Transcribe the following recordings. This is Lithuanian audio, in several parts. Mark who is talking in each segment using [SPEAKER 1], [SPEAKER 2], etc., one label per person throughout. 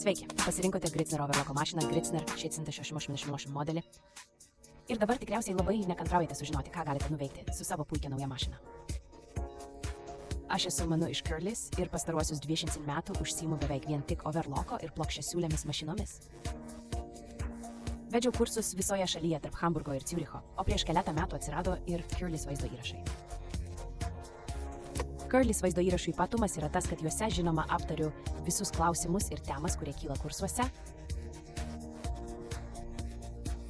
[SPEAKER 1] Sveiki, pasirinkote Gritzner overloko mašiną Gritzner 688 modelį. Ir dabar tikriausiai labai nekantraujate sužinoti, ką galite nuveikti su savo puikia nauja mašina. Aš esu Manu iš Curlys ir pastaruosius 20 metų užsiimu beveik vien tik overloko ir plokščiasiūlėmis mašinomis. Vedžiau kursus visoje šalyje tarp Hamburgo ir Ciuricho, o prieš keletą metų atsirado ir Curlys vaizdo įrašai. Curlys vaizdo įrašų ypatumas yra tas, kad juose žinoma aptariu visus klausimus ir temas, kurie kyla kursuose,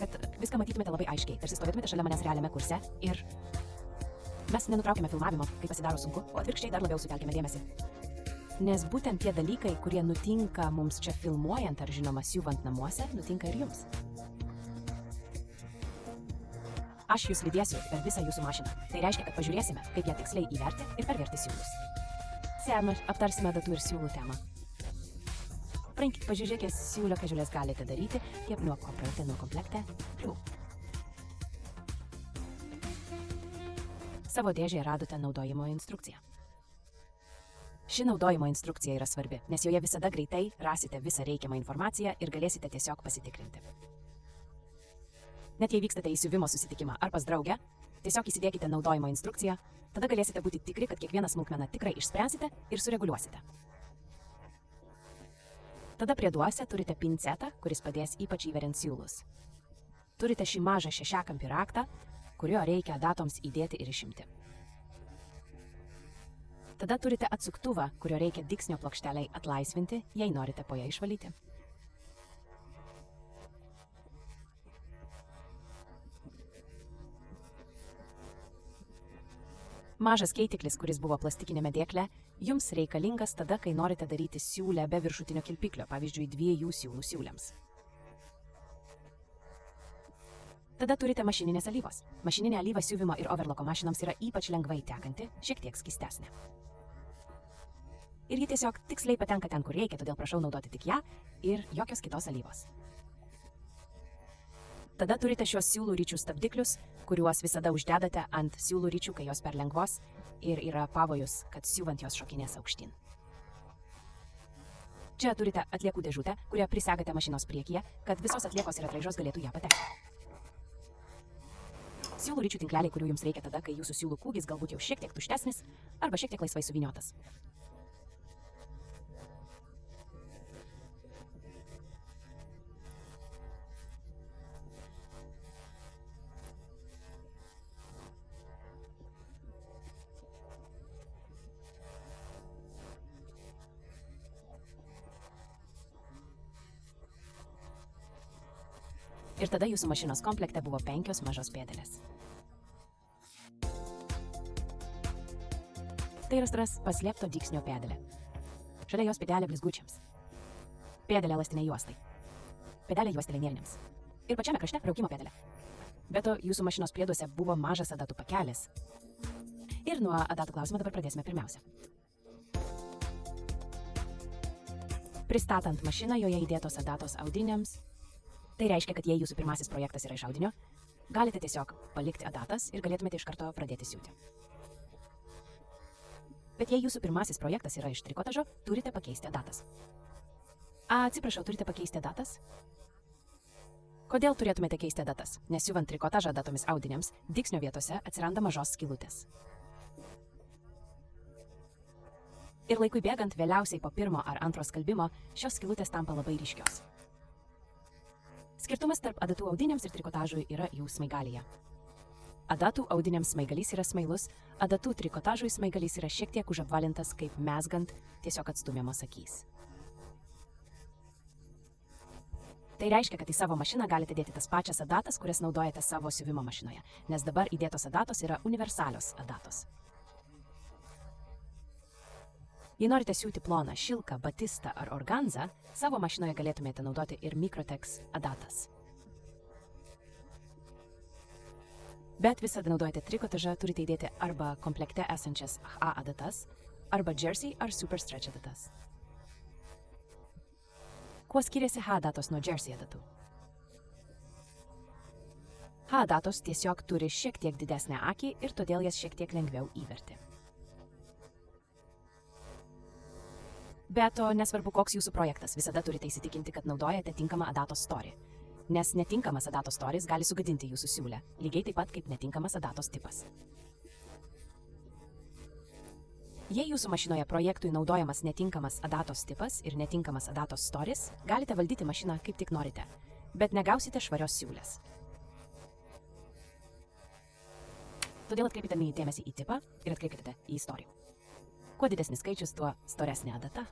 [SPEAKER 1] kad viską matytumėte labai aiškiai, tarsi stovėtumėte šalia manęs realiame kurse ir mes nenutraukėme filmavimo, kai pasidaro sunku, o atvirkščiai dar labiau sutelkėme dėmesį. Nes būtent tie dalykai, kurie nutinka mums čia filmuojant ar žinoma siuvant namuose, nutinka ir jums. Aš jūs lydėsiu per visą jūsų mašiną. Tai reiškia, kad pažiūrėsime, kaip ją tiksliai įverti ir perverti siūlus. Aptarsime datų ir siūlų temą. Praeikit, pažiūrėkite siūlio, ką žiūrės galite daryti, kaip nuo komplekte. Savo dėžėje radote naudojimo instrukciją. Ši naudojimo instrukcija yra svarbi, nes joje visada greitai rasite visą reikiamą informaciją ir galėsite tiesiog pasitikrinti. Net jei vykstate į siuvimo susitikimą ar pas draugę, tiesiog įsidėkite naudojimo instrukciją, tada galėsite būti tikri, kad kiekvieną smulkmeną tikrai išspręsite ir sureguliuosite. Tada prie duose turite pincetą, kuris padės ypač įveriant siūlus. Turite šį mažą šešiakampį raktą, kurio reikia datoms įdėti ir išimti. Tada turite atsuktuvą, kurio reikia dygsnio plokšteliai atlaisvinti, jei norite po ją išvalyti. Mažas keitiklis, kuris buvo plastikinėme dėkle, jums reikalingas tada, kai norite daryti siūlę be viršutinio kilpiklio, pavyzdžiui, 2 siūlų siūlėms. Tada turite mašininės alyvos. Mašininė alyva siuvimo ir overloko mašinoms yra ypač lengvai tekanti, šiek tiek skystesnė. Ir ji tiesiog tiksliai patenka ten, kur reikia, todėl prašau naudoti tik ją ir jokios kitos alyvos. Tada turite šios siūlų ryčių stabdiklius, kuriuos visada uždedate ant siūlų ryčių, kai jos per lengvos ir yra pavojus, kad siuvant jos šokinės aukštyn. Čia turite atliekų dėžutę, kurią prisegate mašinos priekyje, kad visos atliekos ir atraižos galėtų ją patekti. Siūlų ryčių tinkleliai, kurių jums reikia tada, kai jūsų siūlų kūgis galbūt jau šiek tiek tuštesnis arba šiek tiek laisvai suvyniotas. Ir tada jūsų mašinos komplekte buvo 5 mažos pėdelės. Tai yra stras paslėpto dygsnio pėdelė. Šalia jos pėdelė blizgučiams. Pėdelė elastiniai juostai. Pėdelė juostelė nėriniams. Ir pačiame krašte braukimo pėdelė. Be to, jūsų mašinos prieduose buvo mažas adatų pakelis. Ir nuo adatų klausimo dabar pradėsime pirmiausia. Pristatant mašiną, joje įdėtos adatos audiniams. Tai reiškia, kad jei jūsų pirmasis projektas yra iš audinio, galite tiesiog palikti adatas ir galėtumėte iš karto pradėti siūti. Bet jei jūsų pirmasis projektas yra iš trikotažo, turite pakeisti adatas. Atsiprašau, turite pakeisti adatas? Kodėl turėtumėte keisti adatas? Nes siuvant trikotažą adatomis audiniams, dygsnio vietose atsiranda mažos skylutės. Ir laikui bėgant, vėliausiai po pirmo ar antro skalbimo, šios skylutės tampa labai ryškios. Skirtumas tarp adatų audiniams ir trikotažui yra jų smaigalyje. Adatų audiniams smaigalys yra smailus, adatų trikotažui smaigalys yra šiek tiek užapvalintas, kaip mezgant tiesiog atstumiamos akys. Tai reiškia, kad į savo mašiną galite dėti tas pačias adatas, kurias naudojate savo siuvimo mašinoje, nes dabar įdėtos adatos yra universalios adatos. Jei norite siūti ploną šilką, batistą ar organzą, savo mašinoje galėtumėte naudoti ir Microtex adatas. Bet visada naudojate trikotažą, turite įdėti arba komplekte esančias A adatas, arba Jersey ar Super Stretch adatas. Kuo skiriasi H adatos nuo Jersey adatų? H adatos tiesiog turi šiek tiek didesnę akį ir todėl jas šiek tiek lengviau įverti. Bet to nesvarbu, koks jūsų projektas, visada turite įsitikinti, kad naudojate tinkamą adatos storį. Nes netinkamas adatos storis gali sugadinti jūsų siūlę, lygiai taip pat kaip netinkamas adatos tipas. Jei jūsų mašinoje projektui naudojamas netinkamas adatos tipas ir netinkamas adatos storis, galite valdyti mašiną kaip tik norite, bet negausite švarios siūlės. Todėl atkreipkite dėmesį į tipą ir atkreipkite į storijų. Kuo didesnis skaičius, tuo storesnė adata.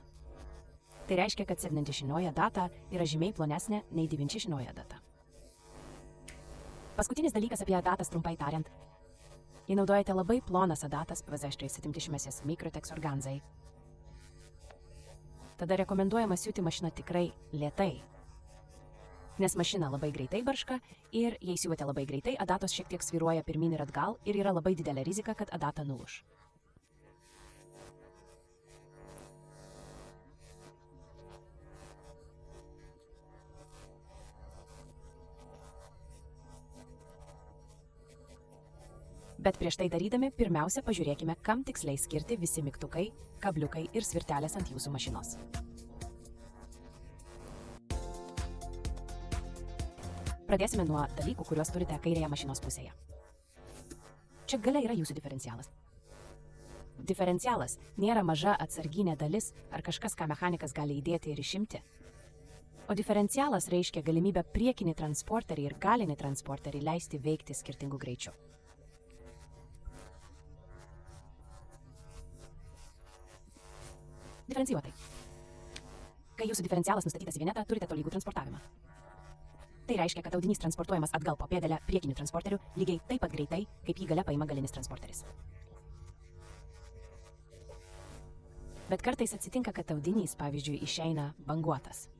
[SPEAKER 1] Tai reiškia, kad 70 data yra žymiai plonesnė nei 90 data. Paskutinis dalykas apie adatas trumpai tariant. Jei naudojate labai plonas adatas, PVZ 70 mikrotex organzai, tada rekomenduojama siūti mašiną tikrai lėtai. Nes mašina labai greitai barška ir jei siūvate labai greitai, adatos šiek tiek svyruoja pirmyn ir atgal ir yra labai didelė rizika, kad adata nulūš. Bet prieš tai darydami, pirmiausia pažiūrėkime, kam tiksliai skirti visi mygtukai, kabliukai ir svirtelės ant jūsų mašinos. Pradėsime nuo dalykų, kuriuos turite kairėje mašinos pusėje. Čia gale yra jūsų diferencialas. Diferencialas nėra maža atsarginė dalis ar kažkas, ką mechanikas gali įdėti ir išimti. O diferencialas reiškia galimybę priekinį transporterį ir galinį transporterį leisti veikti skirtingų greičių. Diferencijuotai. Kai jūsų diferencialas nustatytas į vienetą, turite tolygų transportavimą. Tai reiškia, kad audinys transportuojamas atgal po pėdelę priekiniu transporteriu lygiai taip pat greitai, kaip jį gale paima galinis transporteris. Bet kartais atsitinka, kad audinys, pavyzdžiui, išeina banguotas.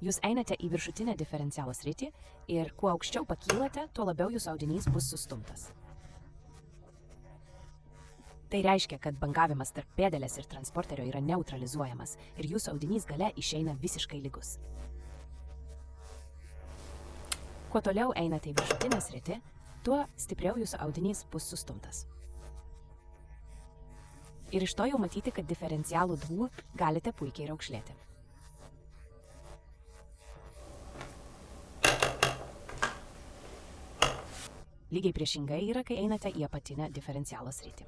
[SPEAKER 1] Jūs einate į viršutinę diferencialo sritį ir kuo aukščiau pakylate, tuo labiau jūsų audinys bus sustumtas. Tai reiškia, kad bangavimas tarp pėdelės ir transporterio yra neutralizuojamas ir jūsų audinys gale išeina visiškai lygus. Kuo toliau einate į viršutinę sritį, tuo stipriau jūsų audinys bus sustumtas. Ir iš to jau matyti, kad diferencialų dvų galite puikiai raukšlėti. Lygiai priešingai yra, kai einate į apatinę diferencialo sritį.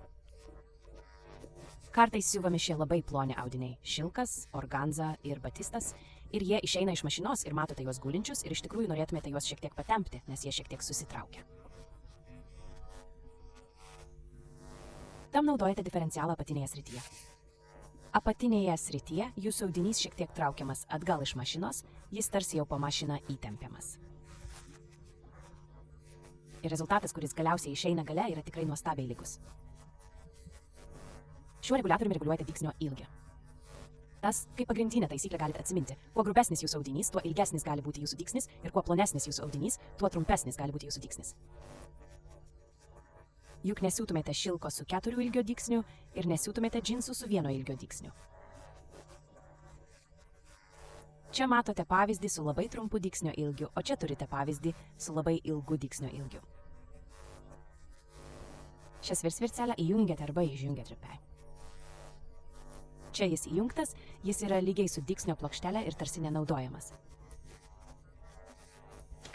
[SPEAKER 1] Kartais siuvami šie labai ploni audiniai – šilkas, organza ir batistas, ir jie išeina iš mašinos ir matote juos gulinčius ir iš tikrųjų norėtumėte juos šiek tiek patempti, nes jie šiek tiek susitraukia. Tam naudojate diferencialą apatinėje srityje. Apatinėje srityje jūsų audinys šiek tiek traukiamas atgal iš mašinos, jis tarsi jau po mašiną įtempiamas. Ir rezultatas, kuris galiausiai išeina gale, yra tikrai nuostabiai lygus. Šiuo reguliatoriumi reguliuojate dygsnio ilgį. Tas, kaip pagrindinė taisyklė galite atsiminti, kuo grubesnis jūsų audinys, tuo ilgesnis gali būti jūsų dygsnis ir kuo plonesnis jūsų audinys, tuo trumpesnis gali būti jūsų dygsnis. Juk nesiūtumėte šilko su 4 ilgio dygsniu ir nesiūtumėte džinsų su 1 ilgio dygsniu. Čia matote pavyzdį su labai trumpu dygsnio ilgiu, o čia turite pavyzdį su labai ilgu dygsnio ilgiu. Šią svircelę įjungiate arba išjungiate trupę. Čia jis įjungtas, jis yra lygiai su dygsnio plokštelė ir tarsi nenaudojamas.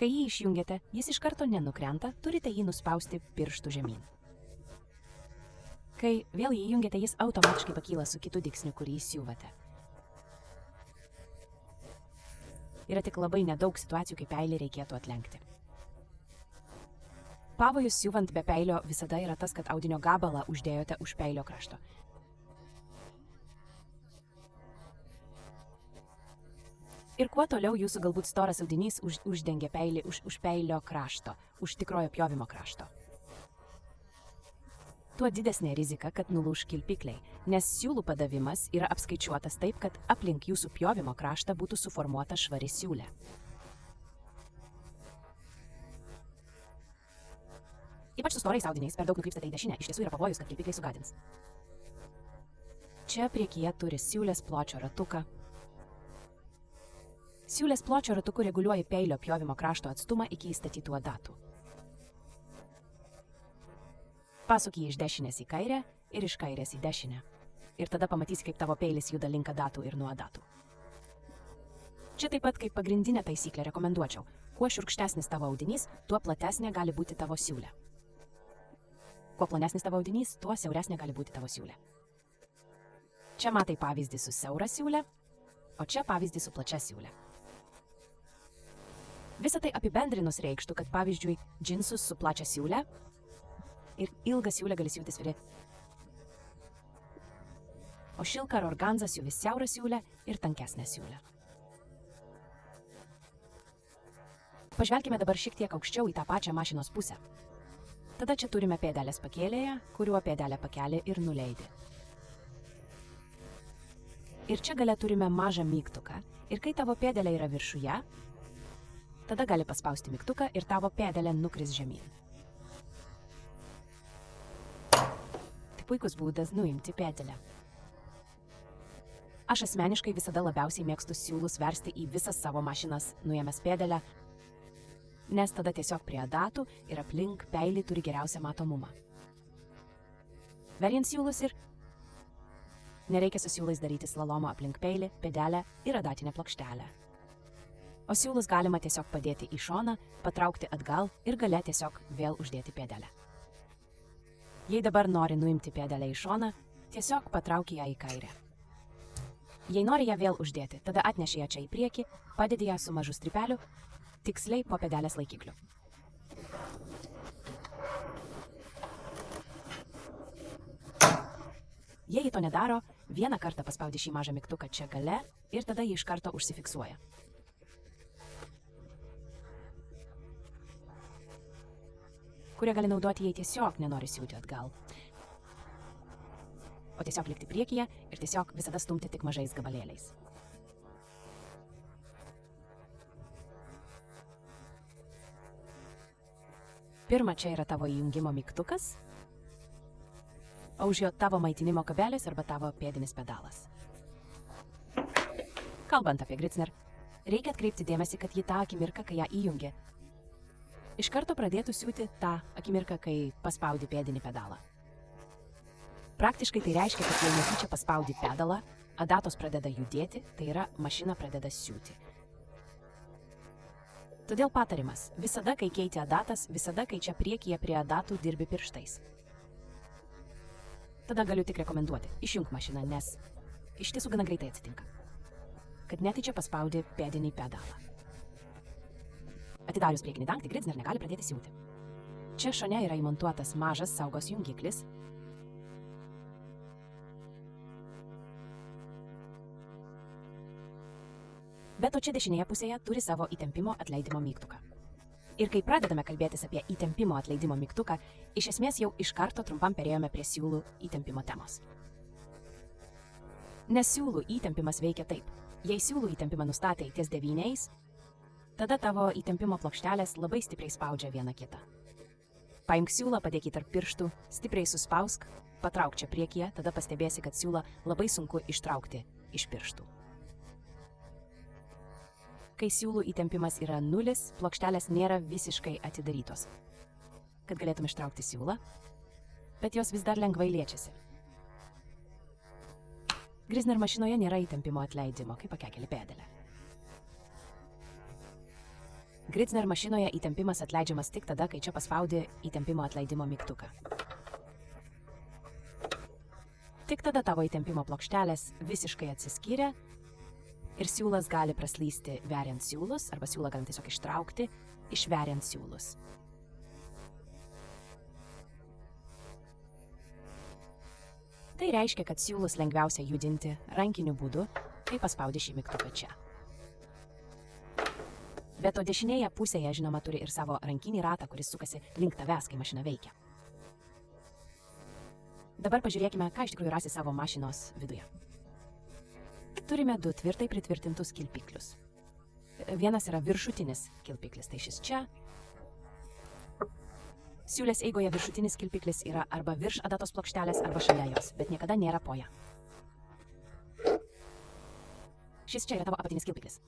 [SPEAKER 1] Kai jį išjungiate, jis iš karto nenukrenta, turite jį nuspausti pirštų žemyn. Kai vėl jį įjungiate, jis automatiškai pakyla su kitu dygsniu, kurį siūvate. Yra tik labai nedaug situacijų, kai peilį reikėtų atlenkti. Pavojus siūvant be peilio visada yra tas, kad audinio gabalą uždėjote už peilio krašto. Ir kuo toliau jūsų galbūt storas audinys uždengia peilį už peilio krašto, už tikrojo pjovimo krašto. Tuo didesnė rizika, kad nulūš kilpikliai, nes siūlų padavimas yra apskaičiuotas taip, kad aplink jūsų pjovimo kraštą būtų suformuota švari siūlė. Ypač su storais audiniais per daug nukrypstate į dešinę, iš tiesų yra pavojus, kad kilpikliai sugadins. Čia priekyje turi siūlės pločio ratuką. Siūlės pločio ratuku reguliuoji peilio pjovimo krašto atstumą iki įstatytų adatų. Pasuk jį iš dešinės į kairę ir iš kairės į dešinę. Ir tada pamatysi, kaip tavo peilis juda link adatų ir nuo adatų. Čia taip pat kaip pagrindinė taisyklė rekomenduočiau. Kuo šiurkštesnis tavo audinys, tuo platesnė gali būti tavo siūlė. Kuo plonesnis tavo audinys, tuo siauresnė gali būti tavo siūlė. Čia matai pavyzdį su siaura siūlė, o čia pavyzdį su plačia siūlė. Visą tai apibendrinus reikštų, kad pavyzdžiui, džinsus su plačia siūlė ir ilgą siūlę gali siūti sviri. O šilką ar organzą siūvi siaurą siūlę ir tankesnę siūlę. Pažvelkime dabar šiek tiek aukščiau į tą pačią mašinos pusę. Tada čia turime pėdelės pakėlėje, kuriuo pėdelę pakelė ir nuleidi. Ir čia gale turime mažą mygtuką. Ir kai tavo pėdelė yra viršuje, tada gali paspausti mygtuką ir tavo pėdelė nukris žemyn. Tai puikus būdas nuimti pėdelę. Aš asmeniškai visada labiausiai mėgstu siūlus versti į visas savo mašinas, nuėmęs pėdelę, nes tada tiesiog prie adatų ir aplink peilį turi geriausią matomumą. Verjant siūlus ir nereikia su siūlais daryti slalomo aplink peilį, pėdelę ir adatinę plokštelę. O siūlus galima tiesiog padėti į šoną, patraukti atgal ir gale tiesiog vėl uždėti pėdelę. Jei dabar nori nuimti pėdelę į šoną, tiesiog patrauki ją į kairę. Jei nori ją vėl uždėti, tada atneši ją čia į priekį, padedi ją su mažu strypeliu, tiksliai po pėdelės laikikliu. Jei to nedaro, vieną kartą paspaudi šį mažą mygtuką čia gale ir tada jį iš karto užsifiksuoja. Kurią gali naudoti, jei tiesiog nenori siūti atgal. O tiesiog likti priekyje ir tiesiog visada stumti tik mažais gabalėliais. Pirma, čia yra tavo įjungimo mygtukas, o už jo tavo maitinimo kabelis arba tavo pėdinis pedalas. Kalbant apie Gritzner, reikia atkreipti dėmesį, kad ji tą akimirką, kai ją įjungi, iš karto pradėtų siūti tą akimirką, kai paspaudi pėdinį pedalą. Praktiškai tai reiškia, kad jei netyčia paspaudi pedalą, adatos pradeda judėti, tai yra mašina pradeda siūti. Todėl patarimas, visada kai keiti adatas, visada kai čia priekyje prie adatų dirbi pirštais. Tada galiu tik rekomenduoti, išjunk mašiną, nes iš tiesų gana greitai atsitinka, kad netyčia paspaudi pėdinį pedalą. Atidarius priekinį dangtį, Gritzner negali pradėti siūti. Čia šone yra įmontuotas mažas saugos jungiklis. Bet o čia dešinėje pusėje turi savo įtempimo atleidimo mygtuką. Ir kai pradedame kalbėtis apie įtempimo atleidimo mygtuką, iš esmės jau iš karto trumpam perėjome prie siūlų įtempimo temos. Nes siūlų įtempimas veikia taip. Jei siūlų įtempimą nustatei ties 9, tada tavo įtempimo plokštelės labai stipriai spaudžia vieną kitą. Paimk siūlą, padėk jį tarp pirštų, stipriai suspausk, patrauk čia priekyje, tada pastebėsi, kad siūlą labai sunku ištraukti iš pirštų. Kai siūlų įtempimas yra 0, plokštelės nėra visiškai atidarytos, kad galėtum ištraukti siūlą, bet jos vis dar lengvai liečiasi. Gritzner mašinoje nėra įtempimo atleidimo, kai pakeli pėdelę. Gritzner mašinoje įtempimas atleidžiamas tik tada, kai čia paspaudi įtempimo atleidimo mygtuką. Tik tada tavo įtempimo plokštelės visiškai atsiskyrė ir siūlas gali praslysti veriant siūlus, arba siūlą galim tiesiog ištraukti, išveriant siūlus. Tai reiškia, kad siūlus lengviausia judinti rankiniu būdu, kai paspaudi šį mygtuką čia. Bet o dešinėje pusėje, žinoma, turi ir savo rankinį ratą, kuris sukasi link tavęs, kai mašina veikia. Dabar pažiūrėkime, ką iš tikrųjų rasi savo mašinos viduje. Turime 2 tvirtai pritvirtintus kilpiklius. Vienas yra viršutinis kilpiklis, tai šis čia. Siūlės eigoje viršutinis kilpiklis yra arba virš adatos plokštelės, arba šalia jos, bet niekada nėra po ją. Šis čia yra tavo apatinis kilpiklis.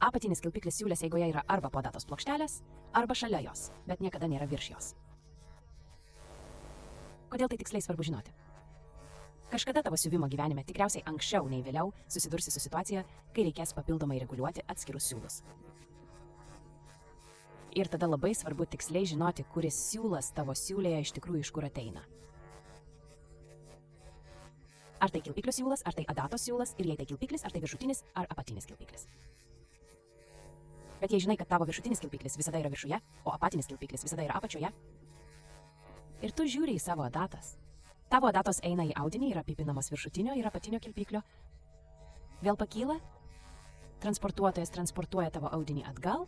[SPEAKER 1] Apatinis kilpiklis siūlės eigoje yra arba po adatos plokštelės, arba šalia jos, bet niekada nėra virš jos. Kodėl tai tiksliai svarbu žinoti? Kažkada tavo siuvimo gyvenime, tikriausiai anksčiau nei vėliau, susidursi su situacija, kai reikės papildomai reguliuoti atskirus siūlus. Ir tada labai svarbu tiksliai žinoti, kuris siūlas tavo siūlėje iš tikrųjų iš kur ateina. Ar tai kilpiklio siūlas, ar tai adatos siūlas, ir jei tai kilpiklis, ar tai viršutinis, ar apatinis kilpiklis. Bet jei žinai, kad tavo viršutinis kilpiklis visada yra viršuje, o apatinis kilpiklis visada yra apačioje, ir tu žiūri į savo adatas. Tavo adatos eina į audinį ir apipinamos viršutinio ir apatinio kilpiklio. Vėl pakyla, transportuotojas transportuoja tavo audinį atgal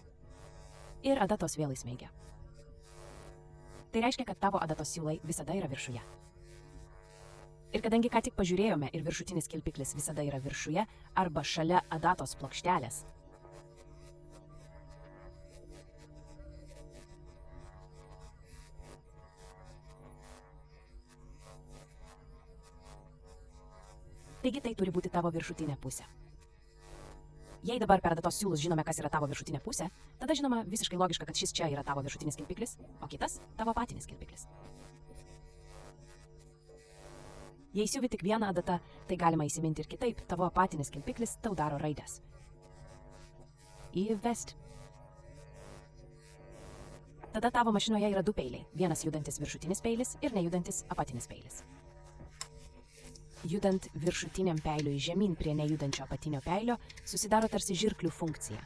[SPEAKER 1] ir adatos vėl įsmeigia. Tai reiškia, kad tavo adatos siūlai visada yra viršuje. Ir kadangi ką tik pažiūrėjome ir viršutinis kilpiklis visada yra viršuje arba šalia adatos plokštelės, taigi tai turi būti tavo viršutinė pusė. Jei dabar per adatos siūlus žinome, kas yra tavo viršutinė pusė, tada žinoma visiškai logiška, kad šis čia yra tavo viršutinis kilpiklis, o kitas tavo apatinis kilpiklis. Jei siuvi tik vieną adatą, tai galima įsiminti ir kitaip, tavo apatinis kilpiklis tau daro raides. Įvest. Tada tavo mašinoje yra du peiliai, vienas judantis viršutinis peilis ir nejudantis apatinis peilis. Judant viršutiniam peiliui žemyn prie nejudančio apatinio peilio, susidaro tarsi žirklių funkcija.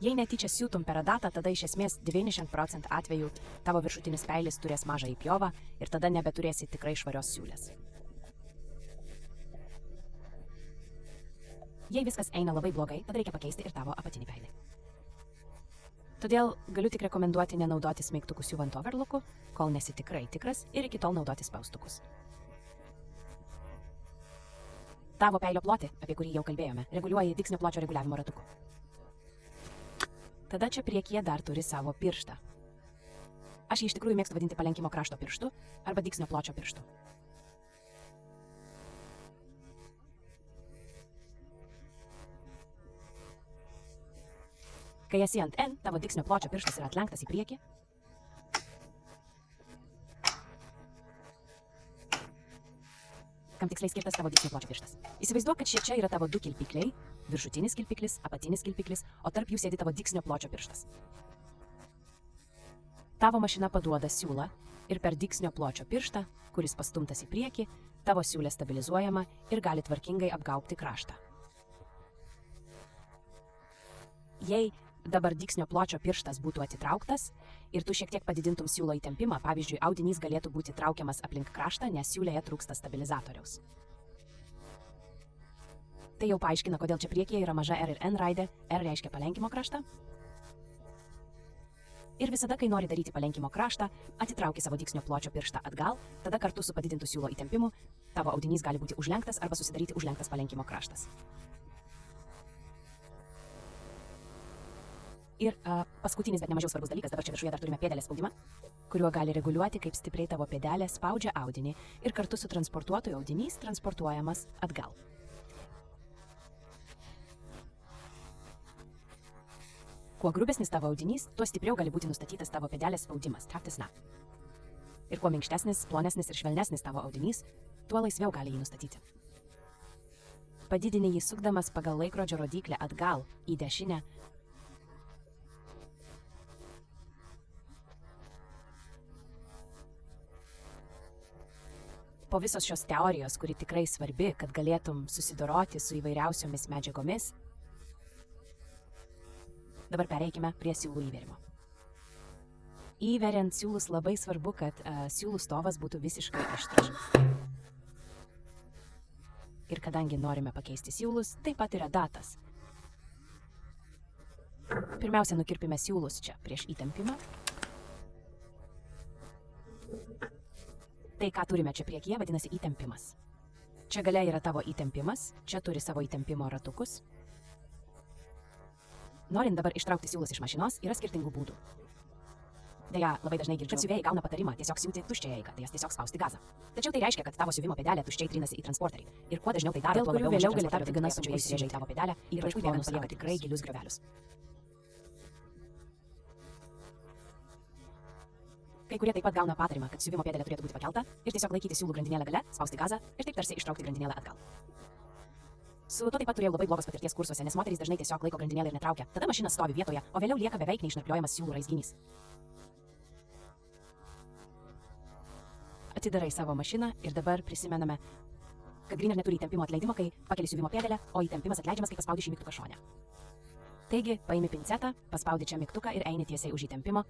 [SPEAKER 1] Jei netyčia siūtum per adatą, tada iš esmės 90% atvejų tavo viršutinis peilis turės mažą įpjovą ir tada nebeturėsi tikrai švarios siūlės. Jei viskas eina labai blogai, tada reikia pakeisti ir tavo apatinį peilį. Todėl galiu tik rekomenduoti nenaudoti smeigtukų siuvant overlocku, kol nesi tikrai tikras, ir iki tol naudoti spaustukus. Tavo peilio plotį, apie kurį jau kalbėjome, reguliuoja dygsnio pločio reguliavimo ratuku. Tada čia priekyje dar turi savo pirštą. Aš jį iš tikrųjų mėgstu vadinti palenkimo krašto pirštu arba dygsnio pločio pirštu. Kai esi ant N, tavo dygsnio pločio pirštas yra atlenktas į priekį. Kam tiksliai skirtas tavo dygsnio pločio pirštas? Įsivaizduok, kad šie čia yra tavo du kilpikliai, viršutinis kilpiklis, apatinis kilpiklis, o tarp jų sėdi tavo dygsnio pločio pirštas. Tavo mašina paduoda siūlą ir per dygsnio pločio pirštą, kuris pastumtas į priekį, tavo siūlė stabilizuojama ir gali tvarkingai apgaubti kraštą. Jei dabar dygsnio pločio pirštas būtų atitrauktas ir tu šiek tiek padidintum siūlo įtempimą, pavyzdžiui, audinys galėtų būti traukiamas aplink kraštą, nes siūlėje trūksta stabilizatoriaus. Tai jau paaiškina, kodėl čia priekyje yra maža R ir N raidė, R reiškia palenkimo kraštą. Ir visada, kai nori daryti palenkimo kraštą, atitrauki savo dygsnio pločio pirštą atgal, tada kartu su padidintu siūlo įtempimu tavo audinys gali būti užlenktas arba susidaryti užlenktas palenkimo kraštas. Ir paskutinis, bet nemažiau svarbus dalykas, dabar čia viršuje dar turime pėdelės spaudimą, kuriuo gali reguliuoti, kaip stipriai tavo pėdelė spaudžia audinį ir kartu su transportuotoju audinys transportuojamas atgal. Kuo grubesnis tavo audinys, tuo stipriau gali būti nustatytas tavo pėdelės spaudimas, takt snap. Ir kuo minkštesnis, plonesnis ir švelnesnis tavo audinys, tuo laisviau gali jį nustatyti. Padidini jį sukdamas pagal laikrodžio rodyklę atgal į dešinę. Po visos šios teorijos, kuri tikrai svarbi, kad galėtum susidoroti su įvairiausiomis medžiagomis, dabar pereikime prie siūlų įvėrimo. Įveriant siūlus labai svarbu, kad siūlų stovas būtų visiškai aštrus. Ir kadangi norime pakeisti siūlus, taip pat yra datas. Pirmiausia, nukirpime siūlus čia prieš įtempimą. Tai, ką turime čia priekyje, vadinasi įtempimas. Čia gale yra tavo įtempimas, čia turi savo įtempimo ratukus. Norint dabar ištraukti siūlus iš mašinos, yra skirtingų būdų. Deja, labai dažnai girdžiu, kad siuvėjai gauna patarimą tiesiog siūti tuščią eigą, tai jas tiesiog spausti gazą. Tačiau tai reiškia, kad tavo siuvimo pėdelė tuščiai trinasi į transporterį. Ir kuo dažniau tai daro, tuo labiau vėliau gali tapti gana sunkiai įsirėžę į tavo pėdelę, ypač bėgant palieka tikrai gilius griovelius. Kai kurie taip pat gauna patarimą, kad siuvimo pėdelė turėtų būti pakelta ir tiesiog laikyti siūlų grandinėlę gale, spausti gazą ir taip tarsi ištraukti grandinėlę atgal. Su tuo taip pat turėjau labai blogos patirties kursuose, nes moterys dažnai tiesiog laiko grandinėlę ir netraukia. Tada mašina stovi vietoje, o vėliau lieka beveik neišnarpliojamas siūlų raizginys. Atidarai savo mašiną ir dabar prisimename, kad Griner neturi įtempimo atleidimo, kai pakeli siuvimo pėdelę, o įtempimas atleidžiamas, kai paspaudi šį mygtuką šone. Taigi, paimi pincetą, paspaudi čia mygtuką ir eini tiesiai už įtempimo.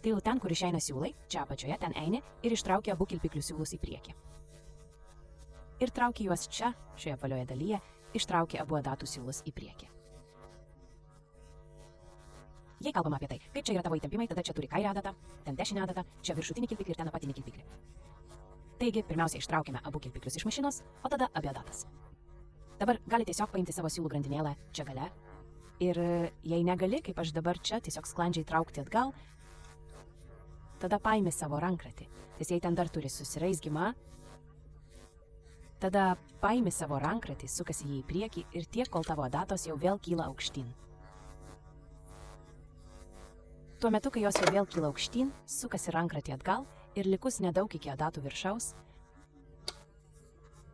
[SPEAKER 1] Tai jau ten, kur išeina siūlai, čia apačioje, ten eini ir ištrauki abu kilpiklių siūlus į priekį. Ir trauki juos čia, šioje apvalioje dalyje, ištrauki abu adatų siūlus į priekį. Jei kalbama apie tai, kaip čia yra tavo įtempimai, tada čia turi kairę adatą, ten dešinę adatą, čia viršutinį kilpiklį ir ten apatinį kilpiklį. Taigi, pirmiausia ištraukime abu kilpiklius iš mašinos, o tada abi adatas. Dabar gali tiesiog paimti savo siūlų grandinėlę čia gale. Ir jei negali, kaip aš dabar čia, tiesiog sklandžiai traukti atgal, tada paimi savo rankratį. Nes jei ten dar turi susiraizgimą, tada paimi savo rankratį, sukasi jį į priekį ir tiek, kol tavo adatos jau vėl kyla aukštyn. Tuo metu, kai jos jau vėl kyla aukštyn, sukasi rankratį atgal ir likus nedaug iki adatų viršaus,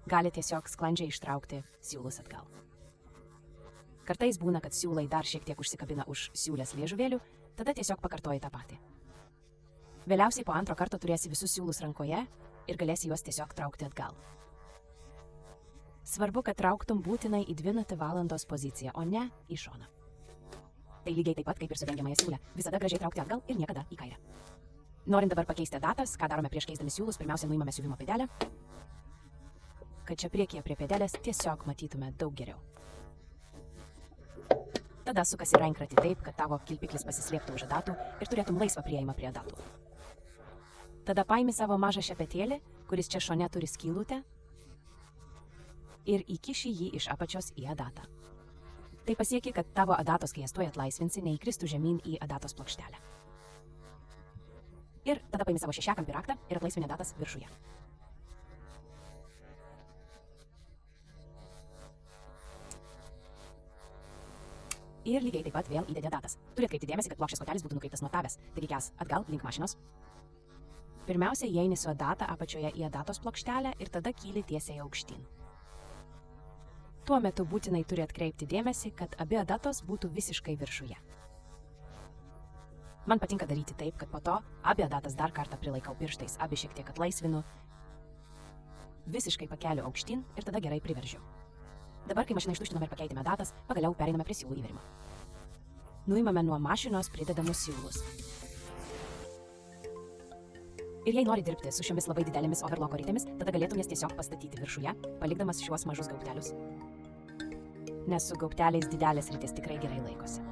[SPEAKER 1] gali tiesiog sklandžiai ištraukti siūlus atgal. Kartais būna, kad siūlai dar šiek tiek užsikabina už siūlės liežuvėlių, tada tiesiog pakartoji tą patį. Vėliausiai po antro karto turėsi visus siūlus rankoje ir galėsi juos tiesiog traukti atgal. Svarbu, kad trauktum būtinai į 2 valandos poziciją, o ne į šoną. Tai lygiai taip pat kaip ir su dengiamąją siūlę. Visada gražiai traukti atgal ir niekada į kairę. Norint dabar pakeisti datas, ką darome prieš keisdami siūlus, pirmiausia nuimame siuvimo pėdelę, kad čia priekyje prie pėdelės tiesiog matytume daug geriau. Tada sukasi rankratį taip, kad tavo kilpiklis pasislėptų už adatų ir turėtum laisvą prieėjimą prie adatų. Tada paimi savo mažą šepetėlį, kuris čia šone turi skylutę, ir įkiši jį iš apačios į adatą. Tai pasieki, kad tavo adatos, kai jas tuoj atlaisvinsi, neįkristų žemyn į adatos plokštelę. Ir tada paimi savo šešiakampį raktą ir atlaisvini adatas viršuje. Ir lygiai taip pat vėl įdedi adatas. Turi atkreipti dėmesį, kad plokščias kotelis būtų nukreiptas nuo tavęs, taigi kes atgal link mašinos. Pirmiausia, įeini su adata apačioje į adatos plokštelę ir tada kyli tiesiai aukštyn. Tuo metu būtinai turi atkreipti dėmesį, kad abi adatos būtų visiškai viršuje. Man patinka daryti taip, kad po to abi adatas dar kartą prilaikau pirštais, abi šiek tiek atlaisvinu, visiškai pakeliu aukštyn ir tada gerai priveržiu. Dabar, kai mašiną ištuštiname ir pakeitėme datas, pagaliau pereiname prie siūlų įverimo. Nuimame nuo mašinos pridedamus siūlus. Ir jei nori dirbti su šiomis labai didelėmis overloko ritėmis, tada galėtum jas tiesiog pastatyti viršuje, palikdamas šiuos mažus gaubtelius. Nes su gaubteliais didelės ritės tikrai gerai laikosi.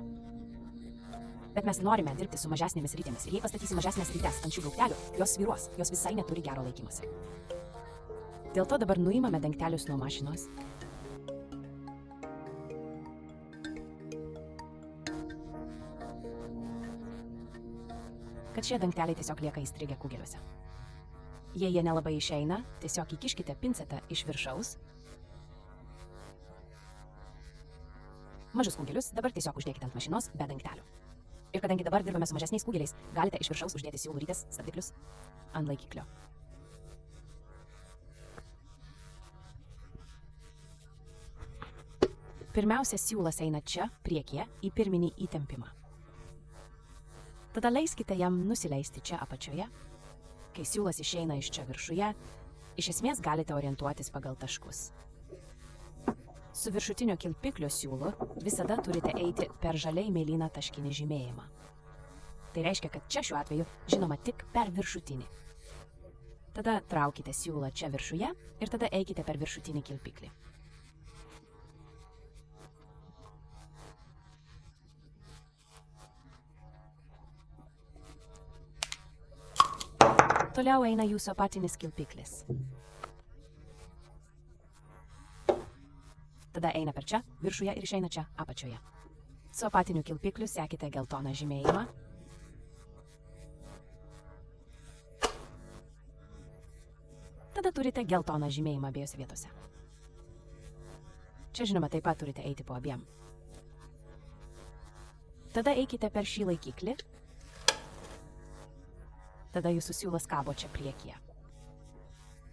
[SPEAKER 1] Bet mes norime dirbti su mažesnėmis ritėmis ir jei pastatysi mažesnės rytes ant šių gaubtelių, jos svyruos, jos visai neturi gero laikymosi. Dėl to dabar nuimame dangtelius nuo mašinos. Kad šie dangteliai tiesiog lieka įstrigę kugeliuose. Jei jie nelabai išeina, tiesiog įkiškite pincetą iš viršaus. Mažus kugelius dabar tiesiog uždėkite ant mašinos be dangtelių. Ir kadangi dabar dirbame su mažesniais kugeliais, galite iš viršaus uždėti siūlų rytės stabdiklius ant laikiklio. Pirmiausia, siūlas eina čia, priekyje, į pirminį įtempimą. Tada leiskite jam nusileisti čia apačioje. Kai siūlas išeina iš čia viršuje, iš esmės galite orientuotis pagal taškus. Su viršutinio kilpiklio siūlu visada turite eiti per žaliai mėlyną taškinį žymėjimą. Tai reiškia, kad čia šiuo atveju žinoma tik per viršutinį. Tada traukite siūlą čia viršuje ir tada eikite per viršutinį kilpiklį. Toliau eina jūsų apatinis kilpiklis. Tada eina per čia, viršuje ir išeina čia, apačioje. Su apatiniu kilpikliu sekite geltoną žymėjimą. tada turite geltoną žymėjimą abiejose vietose. Čia žinoma taip pat turite eiti po abiem. Tada eikite per šį laikiklį. Tada jūsų siūlas kabo čia priekyje.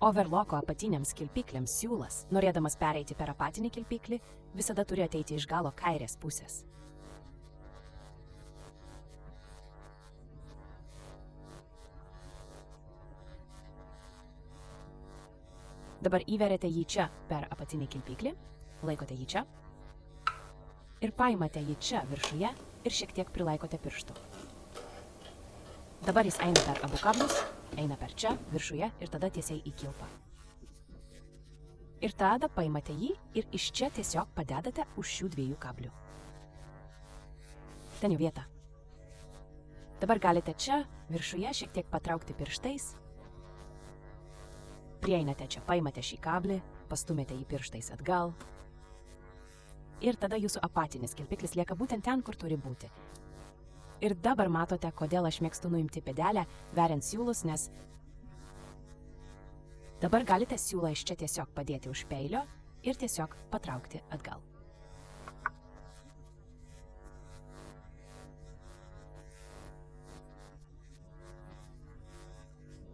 [SPEAKER 1] Overloko apatiniams kilpikliams siūlas, norėdamas pereiti per apatinį kilpiklį, visada turi ateiti iš galo kairės pusės. Dabar įveriate jį čia per apatinį kilpiklį, laikote jį čia ir paimate jį čia viršuje ir šiek tiek prilaikote pirštų. Dabar jis eina per abu kablius, eina per čia, viršuje ir tada tiesiai į kilpą. Ir tada paimate jį ir iš čia tiesiog padedate už šių dviejų kablių. Ten jau vieta. Dabar galite čia, viršuje, šiek tiek patraukti pirštais. Prieinate čia, paimate šį kablį, pastumėte jį pirštais atgal. Ir tada jūsų apatinis kilpiklis lieka būtent ten, kur turi būti. Ir dabar matote, kodėl aš mėgstu nuimti pėdelę, veriant siūlus, nes dabar galite siūlą iš čia tiesiog padėti už peilio ir tiesiog patraukti atgal.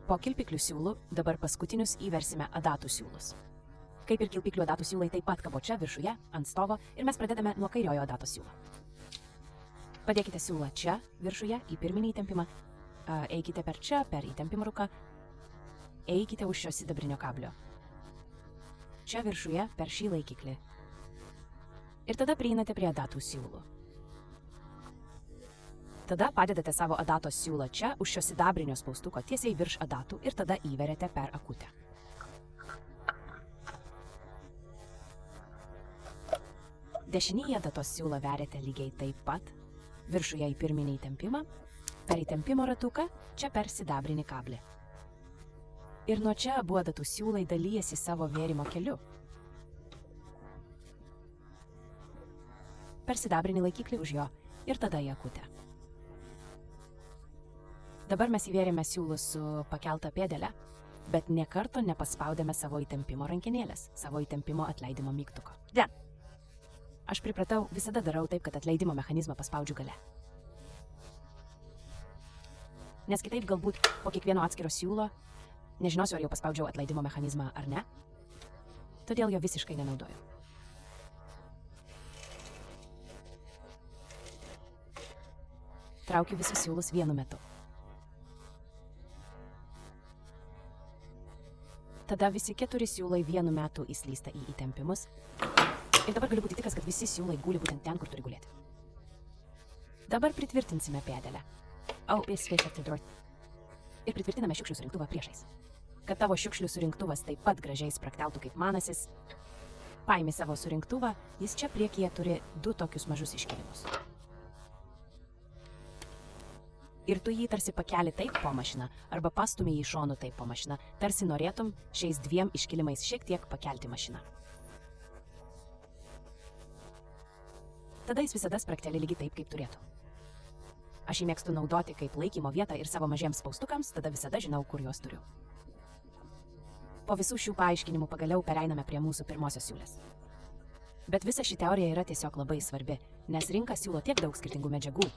[SPEAKER 1] Po kilpiklių siūlų dabar paskutinius įversime adatų siūlus. Kaip ir kilpiklių adatų siūlai taip pat kabo čia viršuje, ant stovo ir mes pradedame nuo kairiojo adatos siūlo. Padėkite siūlą čia viršuje į pirminį įtempimą, eikite per čia, per įtempimo rūką, eikite už šio sidabrinio kablio. Čia viršuje per šį laikiklį. Ir tada prieinate prie adatų siūlų. Tada padedate savo adatos siūlą čia už šio sidabrinio spaustuko tiesiai virš adatų ir tada įveriate per akutę. Dešinėje adatos siūlą veriate lygiai taip pat, viršuje į pirminį įtempimą, per įtempimo ratuką, čia per sidabrinį kablį. Ir nuo čia abu adatų siūlai dalyjasi savo vėrimo keliu. Per sidabrinį laikiklį už jo ir tada į akutę. Dabar mes įvėrėme siūlus su pakelta pėdele, bet nė karto nepaspaudėme savo įtempimo rankenėlės, savo įtempimo atleidimo mygtuko. Aš pripratau, visada darau taip, kad atleidimo mechanizmą paspaudžiu gale. Nes kitaip galbūt po kiekvieno atskiro siūlo nežinosiu, ar jau paspaudžiau atleidimo mechanizmą ar ne, todėl jo visiškai nenaudoju. Traukiu visus siūlus vienu metu. Tada visi 4 siūlai vienu metu įslysta į įtempimus. Ir dabar galiu būti tikras, kad visi siūlai guli būtent ten, kur turi gulėti. Dabar pritvirtinsime pėdelę. Ir pritvirtiname šiukšlių surinktuvą priešais. Kad tavo šiukšlių surinktuvas taip pat gražiai sprakteltų kaip manasis, paimi savo surinktuvą, jis čia priekyje turi 2 tokius mažus iškilimus. Ir tu jį tarsi pakeli taip po mašiną, arba pastumi jį šonu taip po mašiną, tarsi norėtum šiais 2 iškilimais šiek tiek pakelti mašiną. Tada jis visada sprakteli lygiai taip, kaip turėtų. Aš jį mėgstu naudoti kaip laikymo vietą ir savo mažiems spaustukams, tada visada žinau, kur juos turiu. Po visų šių paaiškinimų pagaliau pereiname prie mūsų pirmosios siūlės. Bet visa ši teorija yra tiesiog labai svarbi, nes rinka siūlo tiek daug skirtingų medžiagų.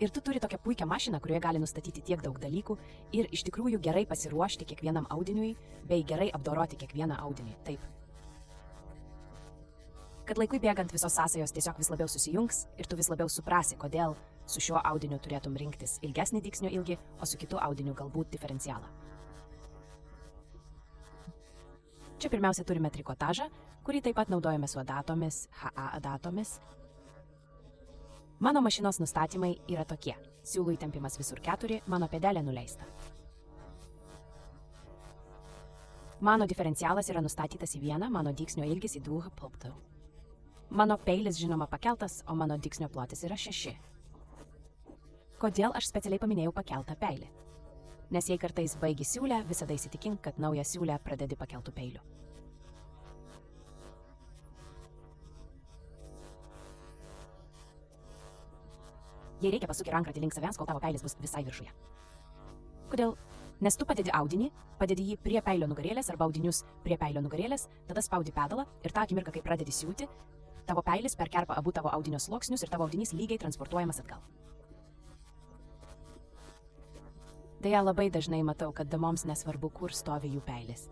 [SPEAKER 1] Ir tu turi tokią puikią mašiną, kurioje gali nustatyti tiek daug dalykų ir iš tikrųjų gerai pasiruošti kiekvienam audiniui, bei gerai apdoroti kiekvieną audinį. Taip. Kad laikui bėgant visos sąsajos tiesiog vis labiau susijungs ir tu vis labiau suprasi, kodėl su šiuo audiniu turėtum rinktis ilgesnį dygsnio ilgį, o su kitu audiniu galbūt diferencialą. Čia pirmiausia turime trikotažą, kurį taip pat naudojame su adatomis, HA adatomis. Mano mašinos nustatymai yra tokie. Siūlų įtempimas visur 4, mano pėdelė nuleista. Mano diferencialas yra nustatytas į 1, mano dygsnio ilgis į 2,5. Mano peilis žinoma pakeltas, o mano dygsnio plotis yra 6. Kodėl aš specialiai paminėjau pakeltą peilį? Nes jei kartais baigi siūlę, visada įsitikink, kad naują siūlę pradedi pakeltų peilių. Jei reikia, pasuk rankratį link savęs, kol tavo peilis bus visai viršuje. Kodėl? Nes tu padedi audinį, padedi jį prie peilio nugarėlės arba audinius prie peilio nugarėlės, tada spaudi pedalą ir tą akimirką, kai pradedi siūti, tavo peilis perkerpa abu tavo audinio sluoksnius ir tavo audinys lygiai transportuojamas atgal. Deja, labai dažnai matau, kad damoms nesvarbu, kur stovi jų peilis.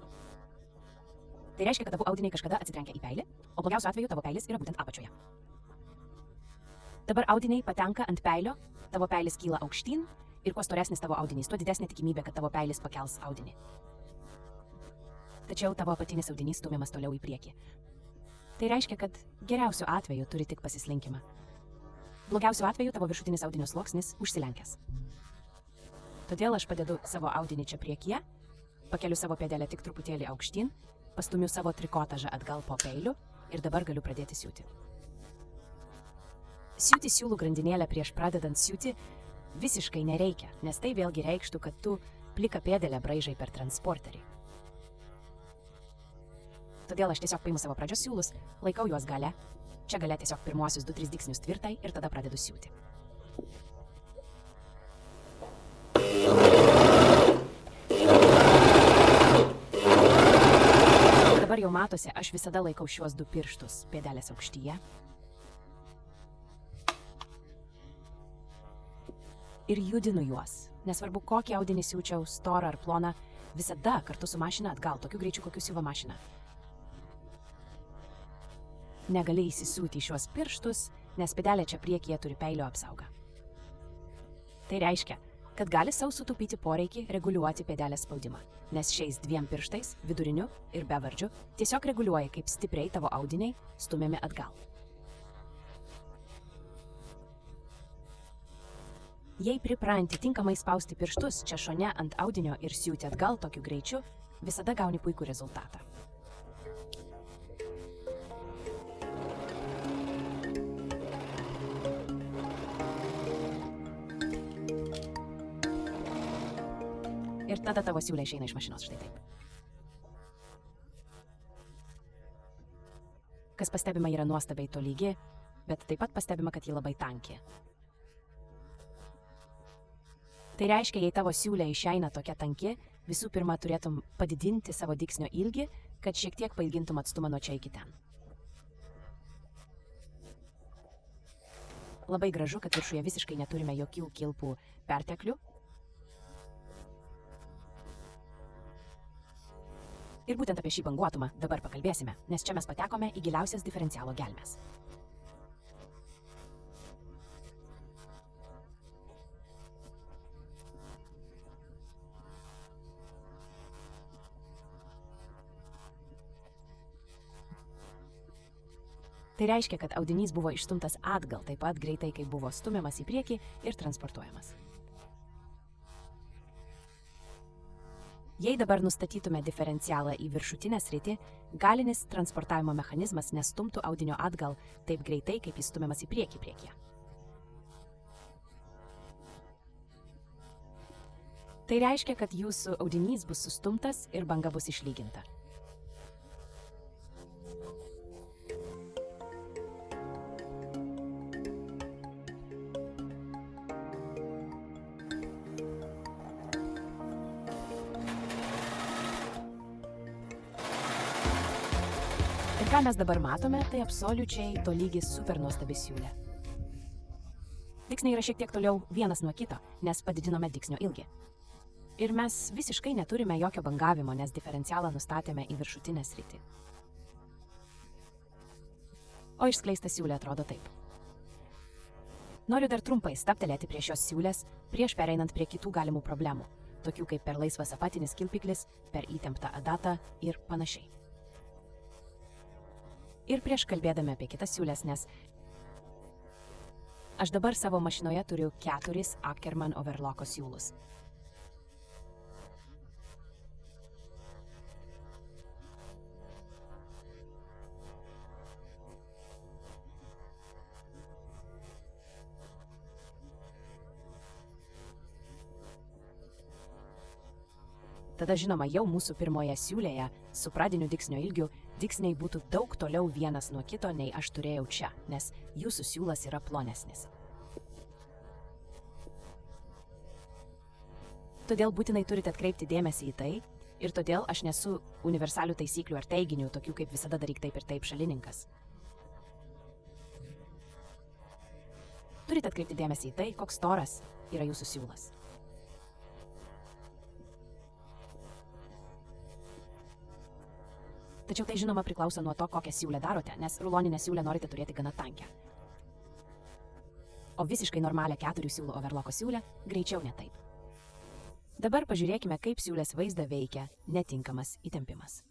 [SPEAKER 1] Tai reiškia, kad abu audiniai kažkada atsitrenkia į peilį, o blogiausiu atveju tavo peilis yra būtent apačioje. Dabar audiniai patenka ant peilio, tavo peilis kyla aukštyn ir kuo storesnis tavo audinys, tuo didesnė tikimybė, kad tavo peilis pakels audinį. Tačiau tavo apatinis audinys stumiamas toliau į priekį. Tai reiškia, kad geriausiu atveju turi tik pasislinkimą. Blogiausiu atveju tavo viršutinis audinio sluoksnis užsilenkęs. Todėl aš padedu savo audinį čia priekyje, pakeliu savo pėdelę tik truputėlį aukštyn, pastumiu savo trikotažą atgal po peiliu ir dabar galiu pradėti siūti. Siūti siūlų grandinėlę prieš pradedant siūti visiškai nereikia, nes tai vėlgi reikštų, kad tu pliką pėdelę braižai per transporterį. Todėl aš tiesiog paimu savo pradžios siūlus, laikau juos gale, čia gale tiesiog pirmuosius 2-3 dygsnius tvirtai ir tada pradedu siūti. Dabar jau matosi, aš visada laikau šiuos 2 pirštus pėdelės aukštyje. Ir judinu juos. Nesvarbu, kokį audinį siūčiau, storą ar ploną, visada kartu su mašina atgal, tokiu greičiu, kokiu siuva mašina. Negali įsisiūti į šiuos pirštus, nes pėdelė čia priekyje turi peilio apsaugą. Tai reiškia, kad gali sau sutaupyti poreikį reguliuoti pėdelės spaudimą, nes šiais 2 pirštais, viduriniu ir bevardžiu, tiesiog reguliuoja, kaip stipriai tavo audiniai stumiami atgal. Jei pripranti tinkamai spausti pirštus čia šone ant audinio ir siūti atgal tokiu greičiu, visada gauni puikų rezultatą. Ir tada tavo siūlė išeina iš mašinos štai taip. Kas pastebima yra nuostabiai tolygi, bet taip pat pastebima, kad ji labai tanki. Tai reiškia, jei tavo siūlė išeina tokia tanki, visų pirma turėtum padidinti savo dygsnio ilgį, kad šiek tiek pailgintum atstumą nuo čia iki ten. Labai gražu, kad viršuje visiškai neturime jokių kilpų perteklių. Ir būtent apie šį banguotumą dabar pakalbėsime, nes čia mes patekome į giliausias diferencialo gelmes. Tai reiškia, kad audinys buvo išstumtas atgal taip pat greitai, kaip buvo stumiamas į priekį ir transportuojamas. Jei dabar nustatytume diferencialą į viršutinę sritį, galinis transportavimo mechanizmas nestumtų audinio atgal taip greitai, kaip jis stumiamas į priekį priekyje. Tai reiškia, kad jūsų audinys bus sustumtas ir banga bus išlyginta. Ir ką mes dabar matome, tai absoliučiai tolygi super nuostabi siūlė. Dyksniai yra šiek tiek toliau vienas nuo kito, nes padidinome dyksnio ilgį. Ir mes visiškai neturime jokio bangavimo, nes diferencialą nustatėme į viršutinę sritį. O išskleista siūlė atrodo taip. Noriu dar trumpai stabtelėti prie šios siūlės, prieš pereinant prie kitų galimų problemų, tokių kaip per laisvas apatinis kilpiklis, per įtemptą adatą ir panašiai. Ir prieš kalbėdami apie kitas siūlės, nes aš dabar savo mašinoje turiu 4 Ackerman overlocko siūlus. Tada žinoma, jau mūsų pirmoje siūlėje su pradiniu dyksnio ilgiu dyksniai būtų daug toliau vienas nuo kito, nei aš turėjau čia, nes jūsų siūlas yra plonesnis. Todėl būtinai turite atkreipti dėmesį į tai ir todėl aš nesu universalių taisyklių ar teiginių, tokių kaip visada daryk taip ir taip šalininkas. Turite atkreipti dėmesį į tai, koks storas yra jūsų siūlas. Tačiau tai žinoma priklauso nuo to, kokią siūlę darote, nes ruloninę siūlę norite turėti gana tankę. O visiškai normalią 4 siūlų overlocko siūlę greičiau ne taip. Dabar pažiūrėkime, kaip siūlės vaizdą veikia netinkamas įtempimas.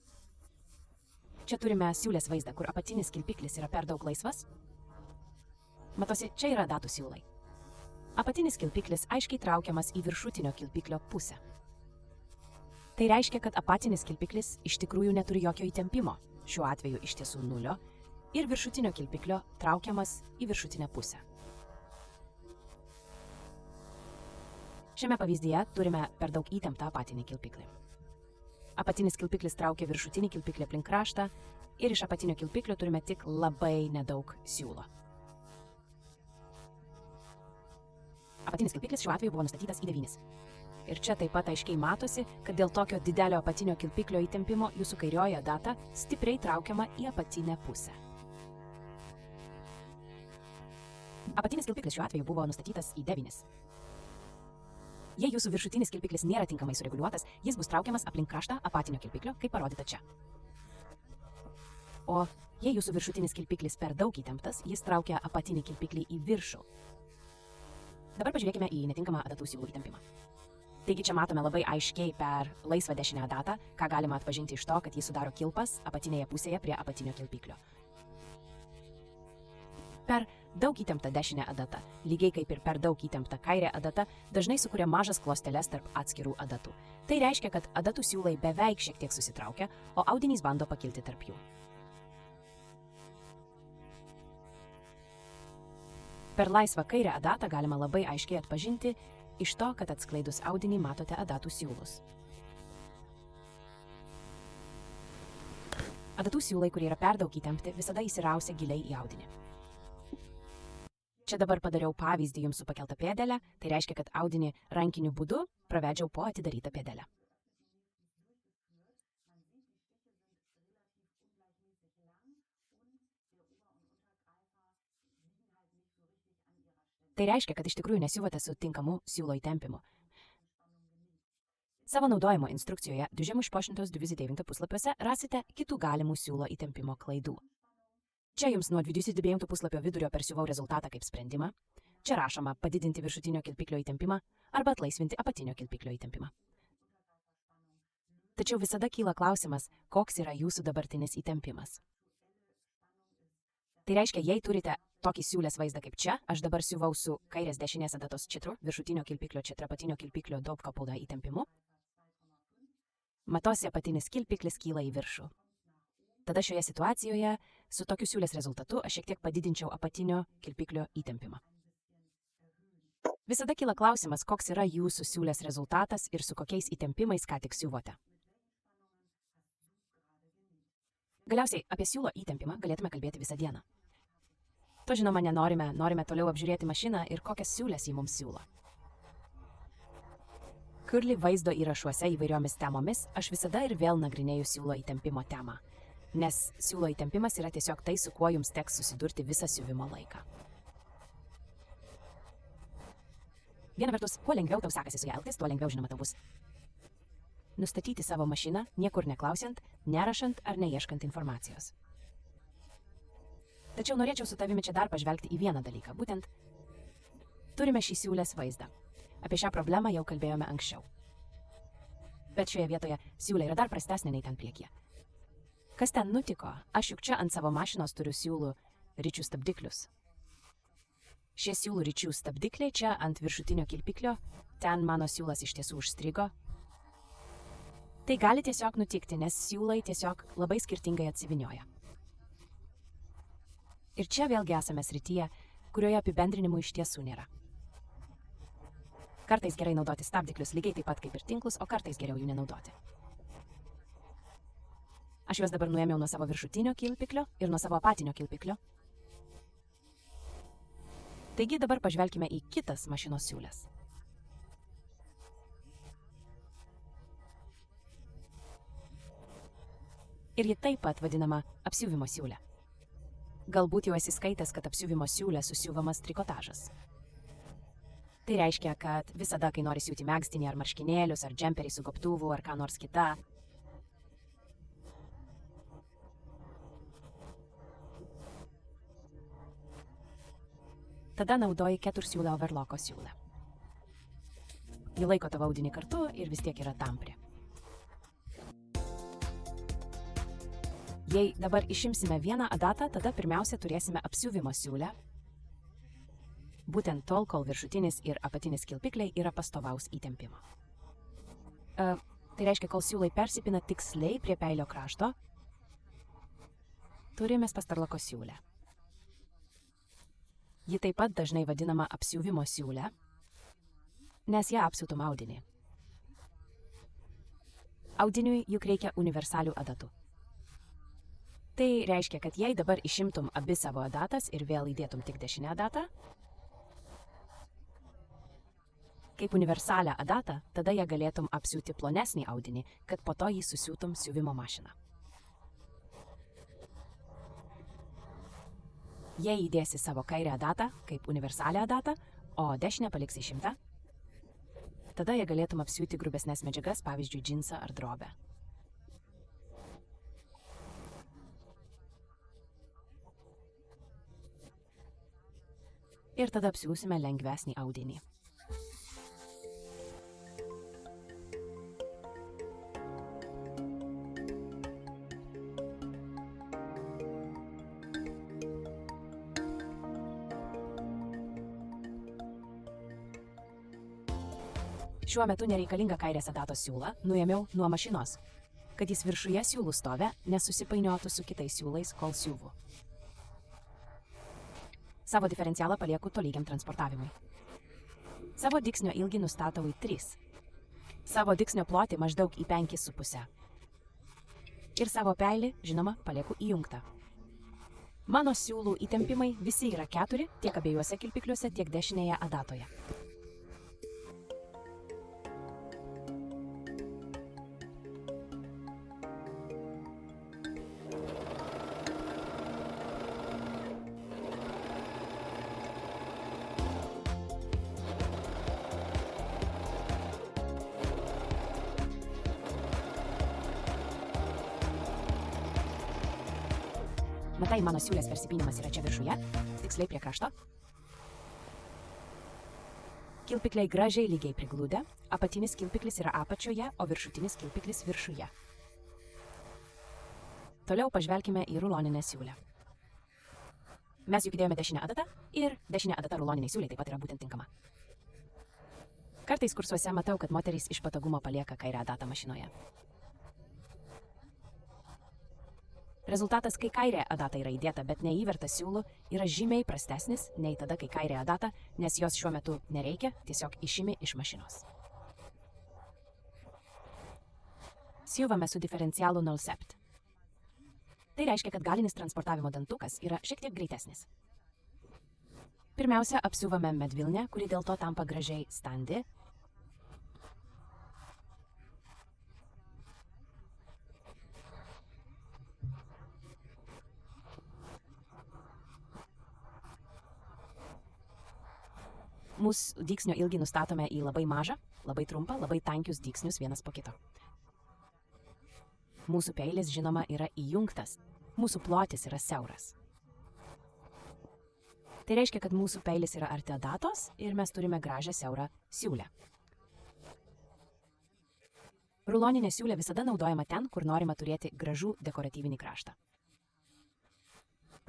[SPEAKER 1] Čia turime siūlės vaizdą, kur apatinis kilpiklis yra per daug laisvas. Matosi, čia yra adatų siūlai. Apatinis kilpiklis aiškiai traukiamas į viršutinio kilpiklio pusę. Tai reiškia, kad apatinis kilpiklis iš tikrųjų neturi jokio įtempimo, šiuo atveju iš tiesų 0, ir viršutinio kilpiklio traukiamas į viršutinę pusę. Šiame pavyzdyje turime per daug įtemptą apatinį kilpiklį. Apatinis kilpiklis traukia viršutinį kilpiklį aplink kraštą ir iš apatinio kilpiklio turime tik labai nedaug siūlo. Apatinis kilpiklis šiuo atveju buvo nustatytas į 9. Ir čia taip pat aiškiai matosi, kad dėl tokio didelio apatinio kilpiklio įtempimo jūsų kairioji adata stipriai traukiama į apatinę pusę. Apatinis kilpiklis šiuo atveju buvo nustatytas į 9. Jei jūsų viršutinis kilpiklis nėra tinkamai sureguliuotas, jis bus traukiamas aplink kraštą apatinio kilpiklio, kaip parodyta čia. O jei jūsų viršutinis kilpiklis per daug įtemptas, jis traukia apatinį kilpiklį į viršų. Dabar pažiūrėkime į netinkamą adatų siūlų įtempimą. Taigi čia matome labai aiškiai per laisvą dešinę adatą, ką galima atpažinti iš to, kad jis sudaro kilpas apatinėje pusėje prie apatinio kilpiklio. Per daug įtemptą dešinę adatą, lygiai kaip ir per daug įtemptą kairę adatą, dažnai sukuria mažas klosteles tarp atskirų adatų. Tai reiškia, kad adatų siūlai beveik šiek tiek susitraukia, o audinys bando pakilti tarp jų. Per laisvą kairę adatą galima labai aiškiai atpažinti iš to, kad atskleidus audinį matote adatų siūlus. Adatų siūlai, kurie yra per daug įtempti, visada įsirausia giliai į audinį. Čia dabar padariau pavyzdį jums su pakelta pėdelė, tai reiškia, kad audinį rankiniu būdu pravedžiau po atidarytą pėdelę. Tai reiškia, kad iš tikrųjų nesiuvote su tinkamu siūlo įtempimu. Savo naudojimo instrukcijoje 289 puslapiuose rasite kitų galimų siūlo įtempimo klaidų. Čia jums nuo 22 puslapio vidurio persiuvau rezultatą kaip sprendimą. Čia rašoma padidinti viršutinio kilpiklio įtempimą arba atlaisvinti apatinio kilpiklio įtempimą. Tačiau visada kyla klausimas, koks yra jūsų dabartinis įtempimas. Tai reiškia, jei turite tokį siūlės vaizdą kaip čia, aš dabar siuvau su kairės dešinės adatos čitru, viršutinio kilpiklio čitra, apatinio kilpiklio daugkapulda įtempimu. Matosi, apatinis kilpiklis kyla į viršų. Tada šioje situacijoje su tokiu siūlės rezultatu aš šiek tiek padidinčiau apatinio kilpiklio įtempimą. Visada kyla klausimas, koks yra jūsų siūlės rezultatas ir su kokiais įtempimais ką tik siuvote. Galiausiai apie siūlo įtempimą galėtume kalbėti visą dieną. To žinoma nenorime, norime toliau apžiūrėti mašiną ir kokias siūlės jį mums siūlo. Kurly vaizdo įrašuose įvairiomis temomis aš visada ir vėl nagrinėju siūlo įtempimo temą, nes siūlo įtempimas yra tiesiog tai, su kuo jums teks susidurti visą siuvimo laiką. Viena vertus, kuo lengviau tau sekasi su ja elgtis, tuo lengviau žinoma tau bus nustatyti savo mašiną, niekur neklausiant, nerašant ar neieškant informacijos. Tačiau norėčiau su tavimi čia dar pažvelgti į vieną dalyką. Būtent turime šį siūlės vaizdą. Apie šią problemą jau kalbėjome anksčiau. Bet šioje vietoje siūlė yra dar prastesnė nei ten priekyje. Kas ten nutiko? Aš juk čia ant savo mašinos turiu siūlų ričių stabdiklius. Šie siūlų ričių stabdikliai čia ant viršutinio kilpiklio, ten mano siūlas iš tiesų užstrigo. Tai gali tiesiog nutikti, nes siūlai tiesiog labai skirtingai atsivinioja. Ir čia vėlgi esame srityje, kurioje apibendrinimų iš tiesų nėra. Kartais gerai naudoti stabdiklius lygiai taip pat kaip ir tinklus, o kartais geriau jų nenaudoti. Aš juos dabar nuėmiau nuo savo viršutinio kilpiklio ir nuo savo apatinio kilpiklio. Taigi dabar pažvelkime į kitas mašinos siūlės. Ir ji taip pat vadinama apsiuvimo siūlė. Galbūt jau esi skaitęs, kad apsiuvimo siūlė susiuvamas trikotažas. Tai reiškia, kad visada, kai nori siūti megztinį ar marškinėlius, ar džemperį su gobtuvu, ar ką nors kita, tada naudoji ketursiūlę overloko siūlę. Ji laiko tavo audinį kartu ir vis tiek yra tampri. Jei dabar išimsime vieną adatą, tada pirmiausia turėsime apsiuvimo siūlę. Būtent tol, kol viršutinis ir apatinis kilpikliai yra pastovaus įtempimo. Tai reiškia, kol siūlai persipina tiksliai prie peilio krašto, turime pastarlako siūlę. Ji taip pat dažnai vadinama apsiuvimo siūlė, nes ją apsiūtum audinį. Audiniui juk reikia universalių adatų. Tai reiškia, kad jei dabar išimtum abi savo adatas ir vėl įdėtum tik dešinę adatą, kaip universalią adatą, tada ją galėtum apsiūti plonesnį audinį, kad po to jį susiūtum siuvimo mašiną. Jei įdėsi savo kairę adatą kaip universalią adatą, o dešinę paliksi išimtą, tada ją galėtum apsiūti grubesnės medžiagas, pavyzdžiui, džinsą ar drobę. Ir tada apsiūsime lengvesnį audinį. Šiuo metu nereikalinga kairės adatos siūlą nuėmiau nuo mašinos, kad jis viršuje siūlų stovė nesusipainiotų su kitais siūlais, kol siūvu. Savo diferencialą palieku tolygiam transportavimui. Savo dygsnio ilgį nustatau į 3. Savo dygsnio plotį maždaug į 5,5. Ir savo peilį, žinoma, palieku įjungtą. Mano siūlų įtempimai visi yra 4, tiek abiejuose kilpikliuose, tiek dešinėje adatoje. Matai, mano siūlės persipynimas yra čia viršuje, tiksliai prie krašto. Kilpikliai gražiai lygiai priglūdę, apatinis kilpiklis yra apačioje, o viršutinis kilpiklis viršuje. Toliau pažvelkime į ruloninę siūlę. Mes juk įdėjome dešinę adatą ir dešinė adata ruloniniai siūliai taip pat yra būtent tinkama. Kartais kursuose matau, kad moterys iš patogumo palieka kairę adatą mašinoje. Rezultatas, kai kairė adata yra įdėta, bet neįverta siūlų, yra žymiai prastesnis nei tada, kai kairė adata, nes jos šiuo metu nereikia, tiesiog išimi iš mašinos. Siuvame su diferencialu 0,7. Tai reiškia, kad galinis transportavimo dantukas yra šiek tiek greitesnis. Pirmiausia, apsiuvame medvilnę, kuri dėl to tampa gražiai standi. Mūsų dygsnio ilgį nustatome į labai mažą, labai trumpą, labai tankius dygsnius vienas po kito. Mūsų peilis, žinoma, yra įjungtas. Mūsų plotis yra siauras. Tai reiškia, kad mūsų peilis yra arti adatos ir mes turime gražią siaurą siūlę. Ruloninė siūlė visada naudojama ten, kur norima turėti gražų dekoratyvinį kraštą.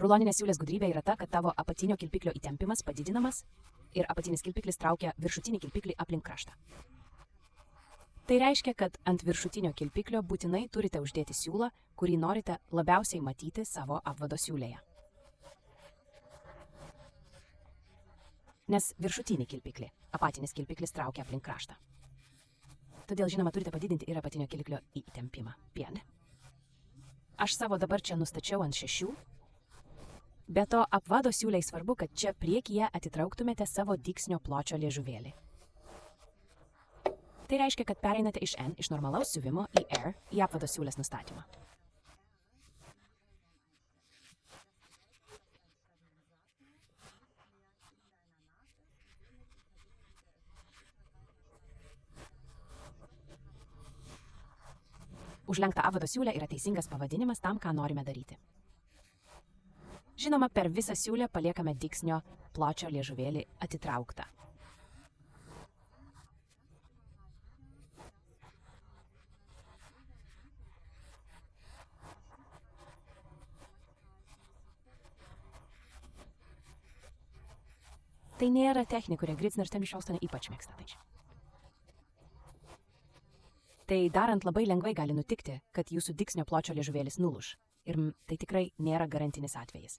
[SPEAKER 1] Ruloninės siūlės gudrybė yra ta, kad tavo apatinio kilpiklio įtempimas padidinamas ir apatinis kilpiklis traukia viršutinį kilpiklį aplink kraštą. Tai reiškia, kad ant viršutinio kilpiklio būtinai turite uždėti siūlą, kurį norite labiausiai matyti savo apvado siūlėje. Nes viršutinį kilpiklį apatinis kilpiklis traukia aplink kraštą. Todėl, žinoma, turite padidinti ir apatinio kilpiklio įtempimą. Pieni. Aš savo dabar čia nustačiau ant 6. Be to, apvado siūliai svarbu, kad čia priekyje atitrauktumėte savo dygsnio pločio liežuvėlį. Tai reiškia, kad pereinate iš N, iš normalaus siuvimo į R, į apvado siūlės nustatymą. Užlenkta apvado siūlė yra teisingas pavadinimas tam, ką norime daryti. Žinoma, per visą siūlę paliekame dygsnio pločio liežuvėlį atitrauktą. Tai nėra technika, kurią Gritsner Stemmišaustane ypač mėgsta. Tai darant labai lengvai gali nutikti, kad jūsų dygsnio pločio liežuvėlis nulūš. Ir tai tikrai nėra garantinis atvejis.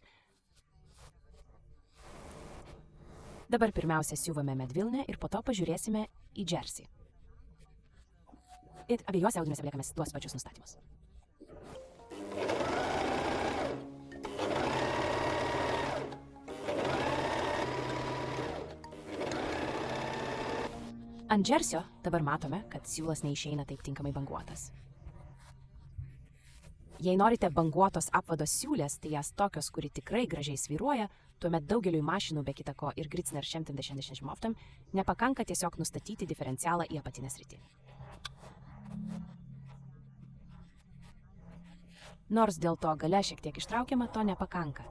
[SPEAKER 1] Dabar pirmiausia siūvame medvilnę ir po to pažiūrėsime į džersį. Ir abiejose audiniuose atliekame tuos pačius nustatymus. Ant džersio dabar matome, kad siūlas neišeina taip tinkamai banguotas. Jei norite banguotos apvado siūlės, tai jas tokios, kuri tikrai gražiai svyruoja, tuomet daugeliui mašinų be kita ko ir Gritsner 110 nepakanka tiesiog nustatyti diferencialą į apatinę sritį. Nors dėl to gale šiek tiek ištraukiama, to nepakanka.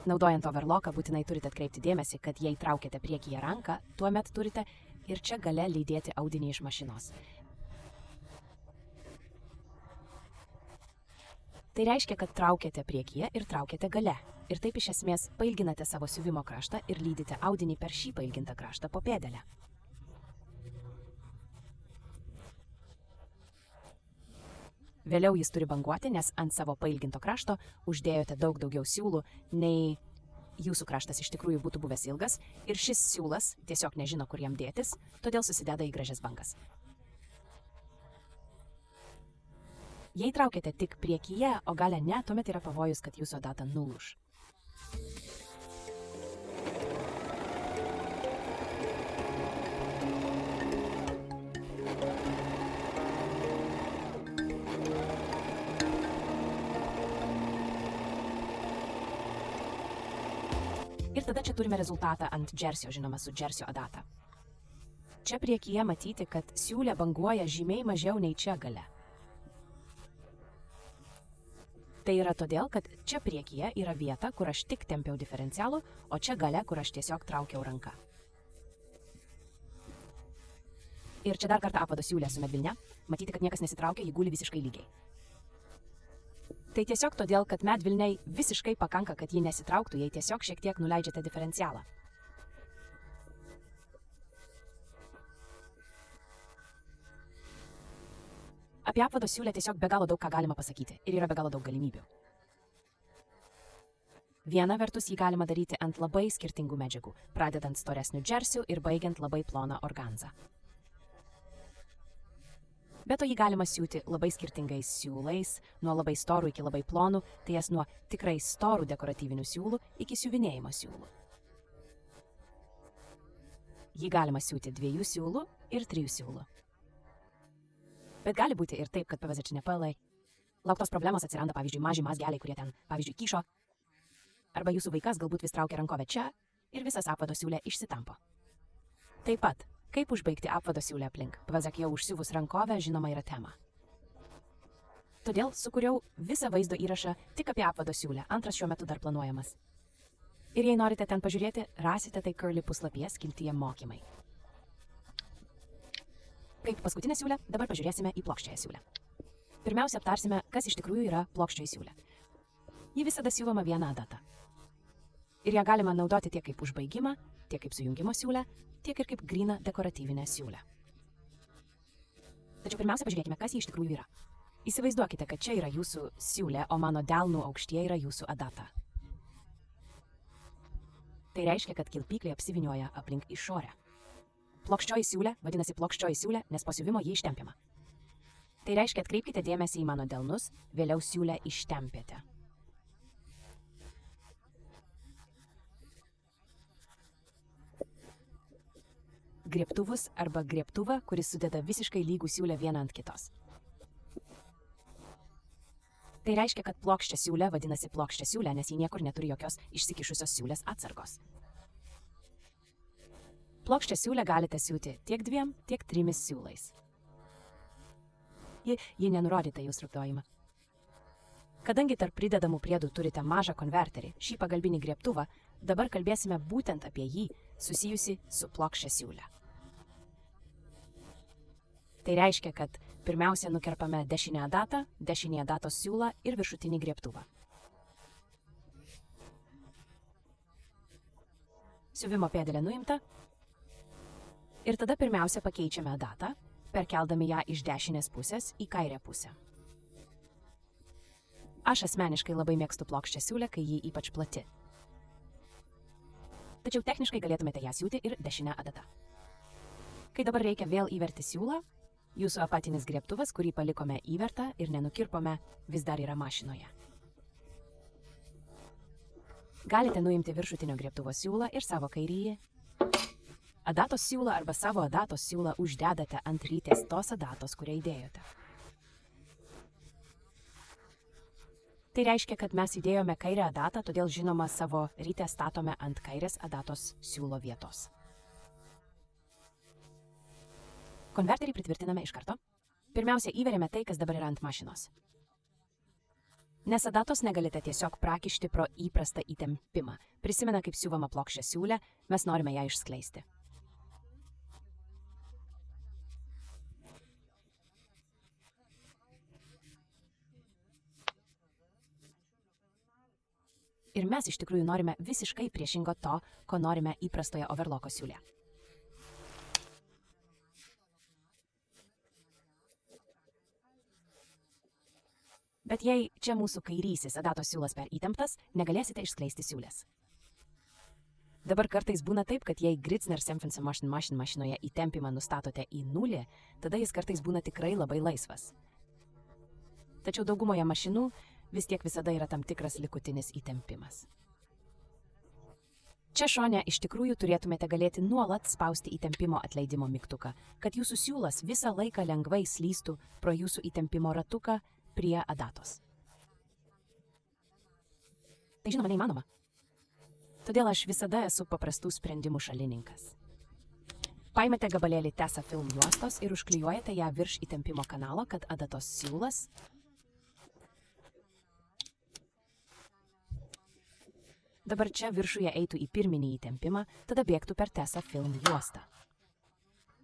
[SPEAKER 1] Naudojant overlocką būtinai turite atkreipti dėmesį, kad jei traukiate priekyje ranką, tuomet turite ir čia gale lydėti audinį iš mašinos. Tai reiškia, kad traukiate priekyje ir traukiate gale. Ir taip iš esmės pailginate savo siuvimo kraštą ir lydite audinį per šį pailgintą kraštą po pėdelę. Vėliau jis turi banguoti, nes ant savo pailginto krašto uždėjote daug daugiau siūlų, nei jūsų kraštas iš tikrųjų būtų buvęs ilgas, ir šis siūlas tiesiog nežino, kur jam dėtis, todėl susideda į gražias bangas. Jei traukiate tik priekyje, o gale ne, tuomet yra pavojus, kad jūsų adata nulūš. Ir tada čia turime rezultatą ant džersio, žinoma, su džersio adata. Čia priekyje matyti, kad siūlė banguoja žymiai mažiau nei čia gale. Tai yra todėl, kad čia priekyje yra vieta, kur aš tik tempiau diferencialų, o čia gale, kur aš tiesiog traukiau ranką. Ir čia dar kartą apvado siūlė su medvilne. Matyti, kad niekas nesitraukia, ji guli visiškai lygiai. Tai tiesiog todėl, kad medvilniai visiškai pakanka, kad ji nesitrauktų, jei tiesiog šiek tiek nuleidžiate diferencialą. Apie apvado siūlę tiesiog be galo daug ką galima pasakyti ir yra be galo daug galimybių. Viena vertus jį galima daryti ant labai skirtingų medžiagų, pradedant storesnių džersių ir baigiant labai ploną organzą. Be to jį galima siūti labai skirtingais siūlais, nuo labai storų iki labai plonų, tai jas nuo tikrai storų dekoratyvinių siūlų iki siuvinėjimo siūlų. Jį galima siūti 2 siūlų ir 3 siūlų. Bet gali būti ir taip, kad PVZ nepalai. Lauktos problemos atsiranda, pavyzdžiui, maži mazgeliai, kurie ten, pavyzdžiui, kyšo. Arba jūsų vaikas galbūt vis traukia rankovę čia ir visas apvado siūlė išsitampo. Taip pat, kaip užbaigti apvado siūlę aplink, PVZ jau užsiuvus rankovę, žinoma, yra tema. Todėl sukūriau visą vaizdo įrašą tik apie apvado siūlę, antras šiuo metu dar planuojamas. Ir jei norite ten pažiūrėti, rasite tai Curly puslapyje skiltyje mokymai. Kaip paskutinę siūlę, dabar pažiūrėsime į plokščiąją siūlę. Pirmiausia, aptarsime, kas iš tikrųjų yra plokščioji siūlė. Ji visada siūloma viena adata. Ir ją galima naudoti tiek kaip užbaigimą, tiek kaip sujungimo siūlę, tiek ir kaip gryną dekoratyvinę siūlę. Tačiau pirmiausia, pažiūrėkime, kas ji iš tikrųjų yra. Įsivaizduokite, kad čia yra jūsų siūlė, o mano delnų aukštyje yra jūsų adata. Tai reiškia, kad kilpyklė apsivinioja aplink išorę. Plokščioji siūlė vadinasi plokščioji siūlė, nes po siuvimo ji ištempiama. Tai reiškia, atkreipkite dėmesį į mano delnus, vėliau siūlę ištempėte. Griebtuvus arba griebtuvą, kuris sudeda visiškai lygų siūlę vieną ant kitos. Tai reiškia, kad plokščia siūlė vadinasi plokščia siūlė, nes ji niekur neturi jokios išsikišusios siūlės atsargos. Plokščią siūlę galite siūti tiek 2, tiek 3 siūlais. Ji nenurodyta jūs rūptojimą. Kadangi tarp pridedamų priedų turite mažą konverterį, šį pagalbinį griebtuvą, dabar kalbėsime būtent apie jį, susijusi su plokščia siūlė. Tai reiškia, kad pirmiausia nukerpame dešinę adatą, dešinį adatos siūlą ir viršutinį griebtuvą. Siuvimo pėdelė nuimta. Ir tada pirmiausia pakeičiame adatą, perkeldami ją iš dešinės pusės į kairę pusę. Aš asmeniškai labai mėgstu plokščią siūlę, kai ji ypač plati. Tačiau techniškai galėtumėte ją siūti ir dešinę adatą. Kai dabar reikia vėl įverti siūlą, jūsų apatinis griebtuvas, kurį palikome įvertą ir nenukirpome, vis dar yra mašinoje. Galite nuimti viršutinio griebtuvo siūlą ir savo kairįjį. Adatos siūlą arba savo adatos siūlą uždedate ant rytės tos adatos, kurią įdėjote. Tai reiškia, kad mes įdėjome kairę adatą, todėl žinoma savo rytę statome ant kairės adatos siūlo vietos. Konverterį pritvirtiname iš karto. Pirmiausia, įveriame tai, kas dabar yra ant mašinos. Nes adatos negalite tiesiog prakišti pro įprastą įtempimą. Prisimena, kaip siuvama plokščia siūlė, mes norime ją išskleisti. Ir mes iš tikrųjų norime visiškai priešingo to, ko norime įprastoje overloko siūlė. Bet jei čia mūsų kairysis adatos siūlas per įtemptas, negalėsite išskleisti siūlės. Dabar kartais būna taip, kad jei Gritzner Semfense mašinoje įtempimą nustatote į 0, tada jis kartais būna tikrai labai laisvas. Tačiau daugumoje mašinų vis tiek visada yra tam tikras likutinis įtempimas. Čia šone iš tikrųjų turėtumėte galėti nuolat spausti įtempimo atleidimo mygtuką, kad jūsų siūlas visą laiką lengvai slystų pro jūsų įtempimo ratuką prie adatos. Tai žinoma neįmanoma. Todėl aš visada esu paprastų sprendimų šalininkas. Paimate gabalėlį Tesa Film juostos ir užklijuojate ją virš įtempimo kanalo, kad adatos siūlas dabar čia viršuje eitų į pirminį įtempimą, tada bėgtų per Tesa Film juostą.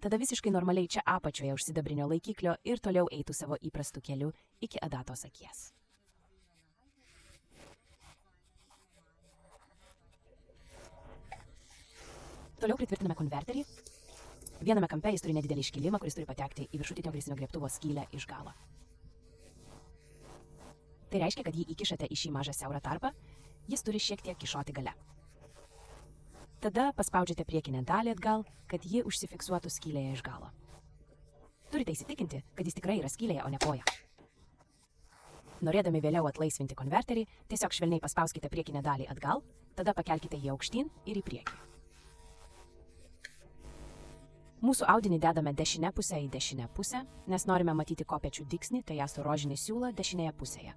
[SPEAKER 1] Tada visiškai normaliai čia apačioje už sidabrinio laikiklio ir toliau eitų savo įprastų keliu iki adatos akies. Toliau pritvirtiname konverterį. Viename kampe jis turi nedidelį iškilimą, kuris turi patekti į viršutinio greisinio griebtuvo skylę iš galo. Tai reiškia, kad jį įkišate į šį mažą siaurą tarpą, jis turi šiek tiek kišoti gale. Tada paspaudžiate priekinę dalį atgal, kad ji užsifiksuotų skylėje iš galo. Turite įsitikinti, kad jis tikrai yra skylėje, o ne koja. Norėdami vėliau atlaisvinti konverterį, tiesiog švelniai paspauskite priekinę dalį atgal, tada pakelkite jį aukštyn ir į priekį. Mūsų audinį dedame dešinę pusę į dešinę pusę, nes norime matyti kopėčių dygsnį, tai jas rožinį siūlą dešinėje pusėje.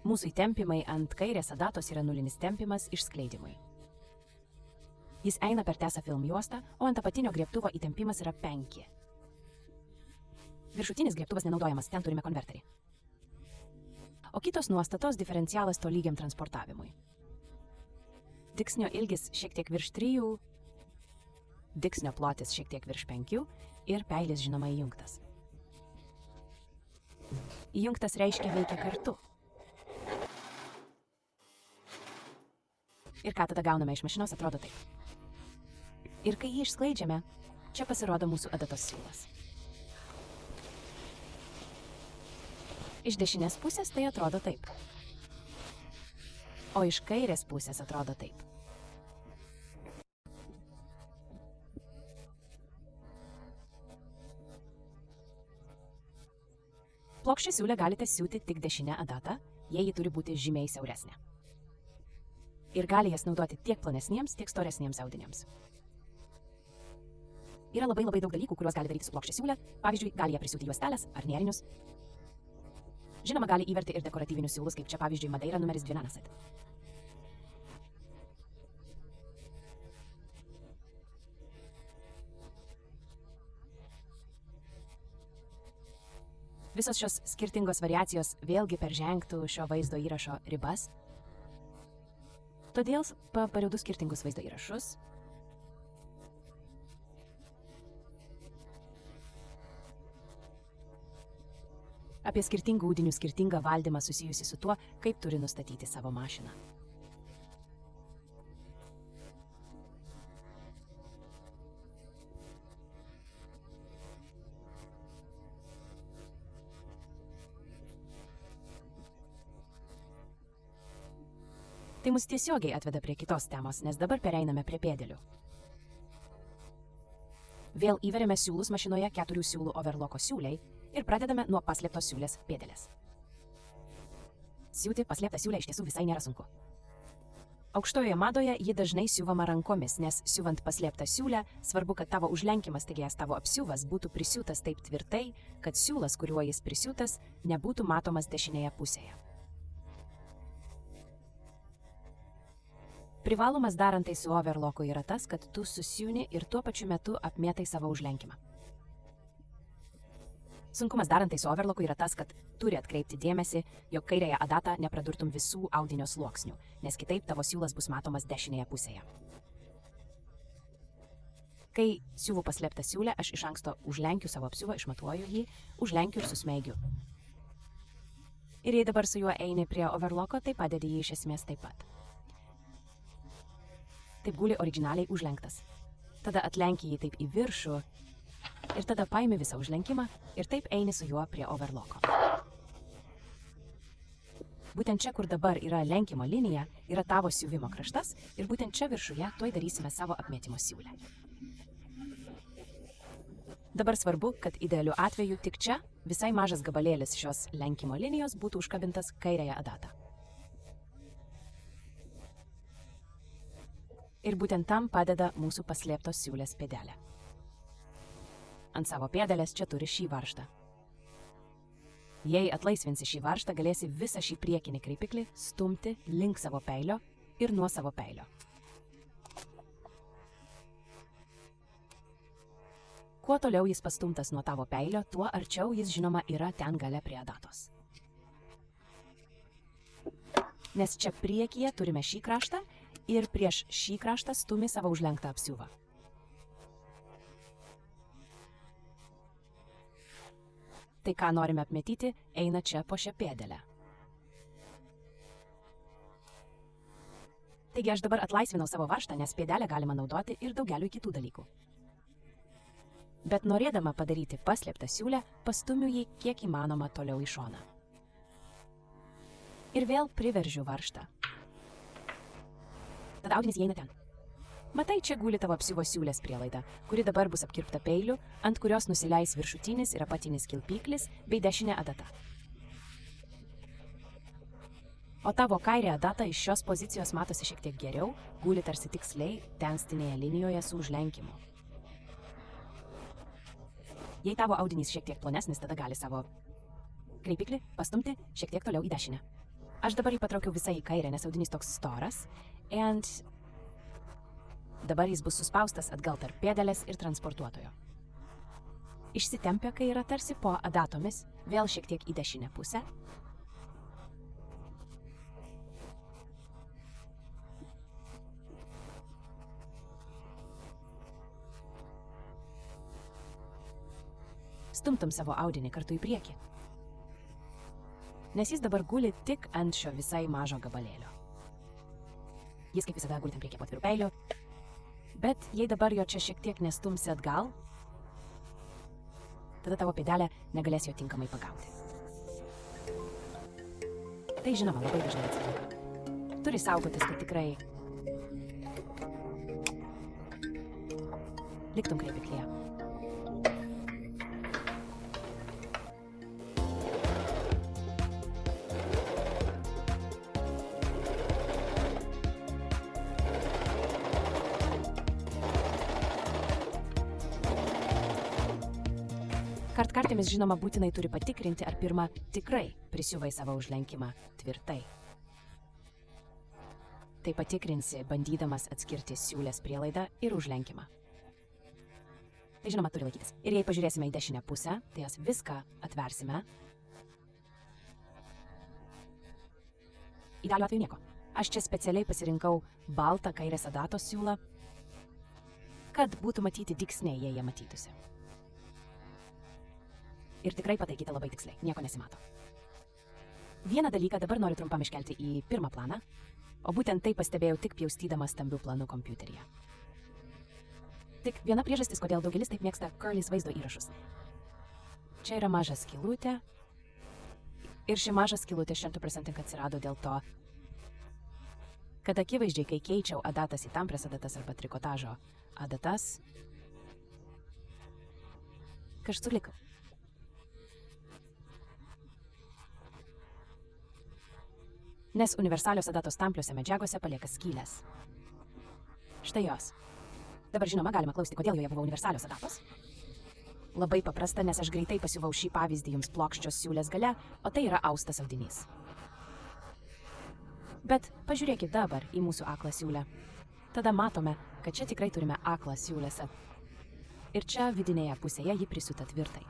[SPEAKER 1] Mūsų įtempimai ant kairės adatos yra nulinis tempimas išskleidimui. Jis eina per tęsą film juostą, o ant apatinio griebtuvo įtempimas yra 5. Viršutinis griebtuvas nenaudojamas, ten turime konverterį. O kitos nuostatos diferencialas tolygiam transportavimui. Dygsnio ilgis šiek tiek virš 3, dygsnio plotis šiek tiek virš 5 ir peilis žinoma įjungtas. Įjungtas reiškia veikia kartu. Ir ką tada gauname iš mašinos, atrodo taip. Ir kai jį išskleidžiame, čia pasirodo mūsų adatos siūlas. Iš dešinės pusės tai atrodo taip. O iš kairės pusės atrodo taip. Plokščią siūlę galite siūti tik dešinę adatą, jei ji turi būti žymiai siauresnė. Ir gali jas naudoti tiek plonesniems, tiek storesniems audiniams. Yra labai daug dalykų, kuriuos gali daryti su plokščia siūlė. Pavyzdžiui, gali ją prisiūti juostelės ar nėrinius. Žinoma, gali įverti ir dekoratyvinius siūlus, kaip čia pavyzdžiui Madeira numeris 12. Visos šios skirtingos variacijos vėlgi peržengtų šio vaizdo įrašo ribas. Todėl pariau 2 skirtingus vaizdo įrašus. Apie skirtingų audinių skirtingą valdymą susijusi su tuo, kaip turi nustatyti savo mašiną. Tai mus tiesiogiai atveda prie kitos temos, nes dabar pereiname prie pėdelių. Vėl įveriame siūlus mašinoje 4 siūlų overloko siūliai ir pradedame nuo paslėptos siūlės pėdelės. Siūti paslėptą siūlę iš tiesų visai nėra sunku. Aukštojoje madoje ji dažnai siūvama rankomis, nes siūvant paslėptą siūlę, svarbu, kad tavo užlenkimas, taigi tavo apsiuvas, būtų prisiūtas taip tvirtai, kad siūlas, kuriuo jis prisiūtas, nebūtų matomas dešinėje pusėje. Privalumas darant tai su overloku yra tas, kad tu susiūni ir tuo pačiu metu apmėtai savo užlenkimą. Sunkumas darant tai su overloku yra tas, kad turi atkreipti dėmesį, jog kairėje adatą nepradurtum visų audinio sluoksnių, nes kitaip tavo siūlas bus matomas dešinėje pusėje. Kai siūvu paslėptą siūlę, aš iš anksto užlenkiu savo apsiuvą, išmatuoju jį, užlenkiu ir susmeigiu. Ir jei dabar su juo eini prie overloko, tai padedi jį iš esmės taip pat. Taip guli originaliai užlenktas. Tada atlenki jį taip į viršų ir tada paimi visą užlenkimą ir taip eini su juo prie overloko. Būtent čia, kur dabar yra lenkimo linija, yra tavo siuvimo kraštas ir būtent čia viršuje tuoj darysime savo apmėtimo siūlę. Dabar svarbu, kad idealiu atveju tik čia visai mažas gabalėlis šios lenkimo linijos būtų užkabintas kairėje adatą. Ir būtent tam padeda mūsų paslėptos siūlės pėdelė. Ant savo pėdelės čia turi šį varžtą. Jei atlaisvinsi šį varžtą, galėsi visą šį priekinį kreipiklį stumti link savo peilio ir nuo savo peilio. Kuo toliau jis pastumtas nuo tavo peilio, tuo arčiau jis žinoma yra ten gale prie adatos. Nes čia priekyje turime šį kraštą ir prieš šį kraštą stumi savo užlenktą apsiuvą. Tai, ką norime apmėtyti, eina čia po šią pėdelę. Taigi aš dabar atlaisvinau savo varžtą, nes pėdelę galima naudoti ir daugeliu kitų dalykų. Bet norėdama padaryti paslėptą siūlę, pastumiu jį kiek įmanoma toliau į šoną. Ir vėl priveržiu varžtą. Tada audinis įeina ten. Matai, čia guli tavo apsiuvo siūlės prielaida, kuri dabar bus apkirpta peiliu, ant kurios nusileis viršutinis ir apatinis kilpiklis bei dešinė adata. O tavo kairė adata iš šios pozicijos matosi šiek tiek geriau, guli tarsi tiksliai tenstinėje linijoje su užlenkimu. Jei tavo audinys šiek tiek plonesnis, tada gali savo kreipiklį pastumti šiek tiek toliau į dešinę. Aš dabar jį patraukiau visai į kairę, nes audinys toks storas. And dabar jis bus suspaustas atgal tarp pėdelės ir transportuotojo. Išsitempia, kai yra tarsi po adatomis, vėl šiek tiek į dešinę pusę. Stumtum savo audinį kartu į priekį. Nes jis dabar guli tik ant šio visai mažo gabalėlio. Jis kaip visada guli tam prie kepotvirų peilio, bet jei dabar jo čia šiek tiek nestumsi atgal, tada tavo pėdelė negalės jo tinkamai pagauti. Tai žinoma labai dažnai atsitinka. Turi saugotis, kad tikrai liktum kreipiklyje. Kartkartėmis žinoma būtinai turi patikrinti, ar pirma tikrai prisiuvai savo užlenkimą tvirtai. Tai patikrinsi, bandydamas atskirti siūlės prielaidą ir užlenkimą. Tai žinoma turi laikytis. Ir jei pažiūrėsime į dešinę pusę, tai jas viską atversime. Idealiu atveju nieko. Aš čia specialiai pasirinkau baltą kairės adatos siūlą, kad būtų matyti dygsniai, jei jie matytųsi. Ir tikrai pataikyti labai tiksliai, nieko nesimato. Vieną dalyką dabar noriu trumpam iškelti į pirmą planą, o būtent tai pastebėjau tik pjaustydamas stambių planų kompiuteryje. Tik viena priežastis, kodėl daugelis taip mėgsta Curlys vaizdo įrašus. Čia yra maža skylutė ir ši maža skylutė 100% atsirado dėl to, kad akivaizdžiai, kai keičiau adatas į tamprias adatas arba trikotažo adatas, kažkur likau. Nes universalios adatos tampliuose medžiagose palieka skylės. Štai jos. Dabar žinoma galima klausti, kodėl joje buvo universalios adatos. Labai paprasta, nes aš greitai pasiuvau šį pavyzdį jums plokščios siūlės gale, o tai yra austas audinys. Bet pažiūrėkit dabar į mūsų aklą siūlę. Tada matome, kad čia tikrai turime aklą siūlėse. Ir čia vidinėje pusėje ji prisiūta tvirtai.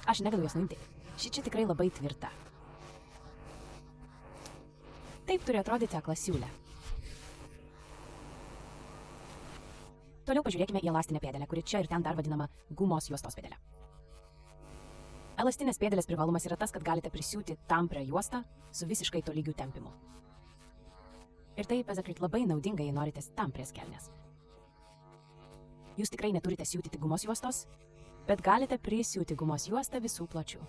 [SPEAKER 1] Aš negaliu jos nuimti. Ši čia tikrai labai tvirta. Taip turi atrodyti akla siūlė. Toliau pažiūrėkime į elastinę pėdelę, kuri čia ir ten dar vadinama gumos juostos pėdelė. Elastinės pėdelės privalumas yra tas, kad galite prisiūti tamprią juostą su visiškai tolygiu tempimu. Ir tai, pasakyti, labai naudinga, jei norite tamprias kelnes. Jūs tikrai neturite siūti tik gumos juostos, bet galite prisiūti gumos juostą visų pločių.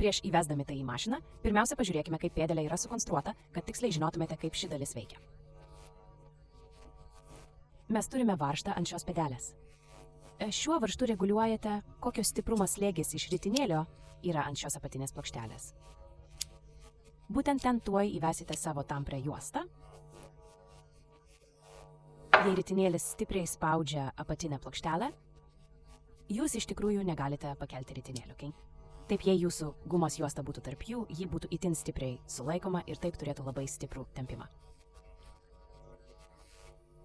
[SPEAKER 1] Prieš įvesdami tai į mašiną, pirmiausia pažiūrėkime, kaip pėdelė yra sukonstruota, kad tiksliai žinotumėte, kaip ši dalis veikia. Mes turime varžtą ant šios pėdelės. Šiuo varžtu reguliuojate, kokio stiprumo slėgis iš ritinėlio yra ant šios apatinės plokštelės. Būtent ten tuoj įvesite savo tamprią juostą. Jei ritinėlis stipriai spaudžia apatinę plokštelę, jūs iš tikrųjų negalite pakelti ritinėlių. Taip, jei jūsų gumos juosta būtų tarp jų, ji būtų itin stipriai sulaikoma ir taip turėtų labai stiprų tempimą.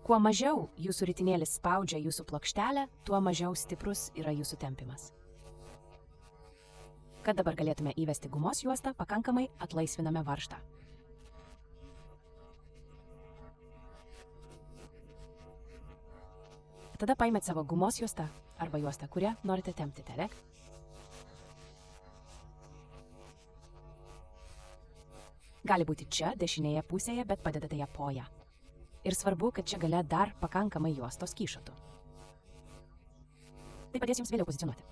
[SPEAKER 1] Kuo mažiau jūsų ritinėlis spaudžia jūsų plokštelę, tuo mažiau stiprus yra jūsų tempimas. Kad dabar galėtume įvesti gumos juostą, pakankamai atlaisviname varžtą. Tada paimėt savo gumos juostą arba juostą, kurią norite tempti, terek. Gali būti čia, dešinėje pusėje, bet padedate ją po ją. Ir svarbu, kad čia gale dar pakankamai juostos kyšotų. Tai padės jums vėliau pozicionuoti.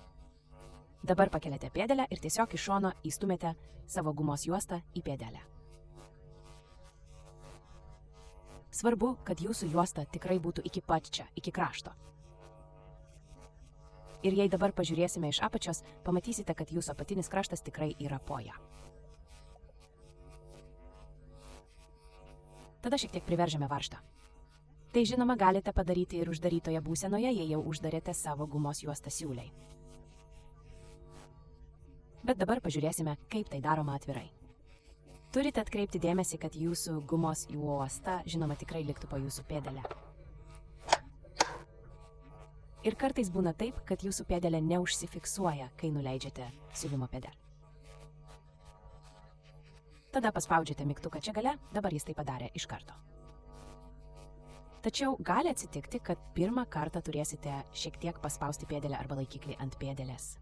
[SPEAKER 1] Dabar pakeliate pėdelę ir tiesiog iš šono įstumėte savo gumos juostą į pėdelę. Svarbu, kad jūsų juosta tikrai būtų iki pat čia, iki krašto. Ir jei dabar pažiūrėsime iš apačios, pamatysite, kad jūsų apatinis kraštas tikrai yra po ją. Tada šiek tiek priveržiame varžtą. Tai žinoma galite padaryti ir uždarytoje būsenoje, jei jau uždarėte savo gumos juostą siūlei. Bet dabar pažiūrėsime, kaip tai daroma atvirai. Turite atkreipti dėmesį, kad jūsų gumos juosta, žinoma, tikrai liktų po jūsų pėdelę. Ir kartais būna taip, kad jūsų pėdelė neužsifiksuoja, kai nuleidžiate siuvimo pėdelę. Tada paspaudžiate mygtuką čia gale, dabar jis tai padarė iš karto. Tačiau gali atsitikti, kad pirmą kartą turėsite šiek tiek paspausti pėdelę arba laikiklį ant pėdelės.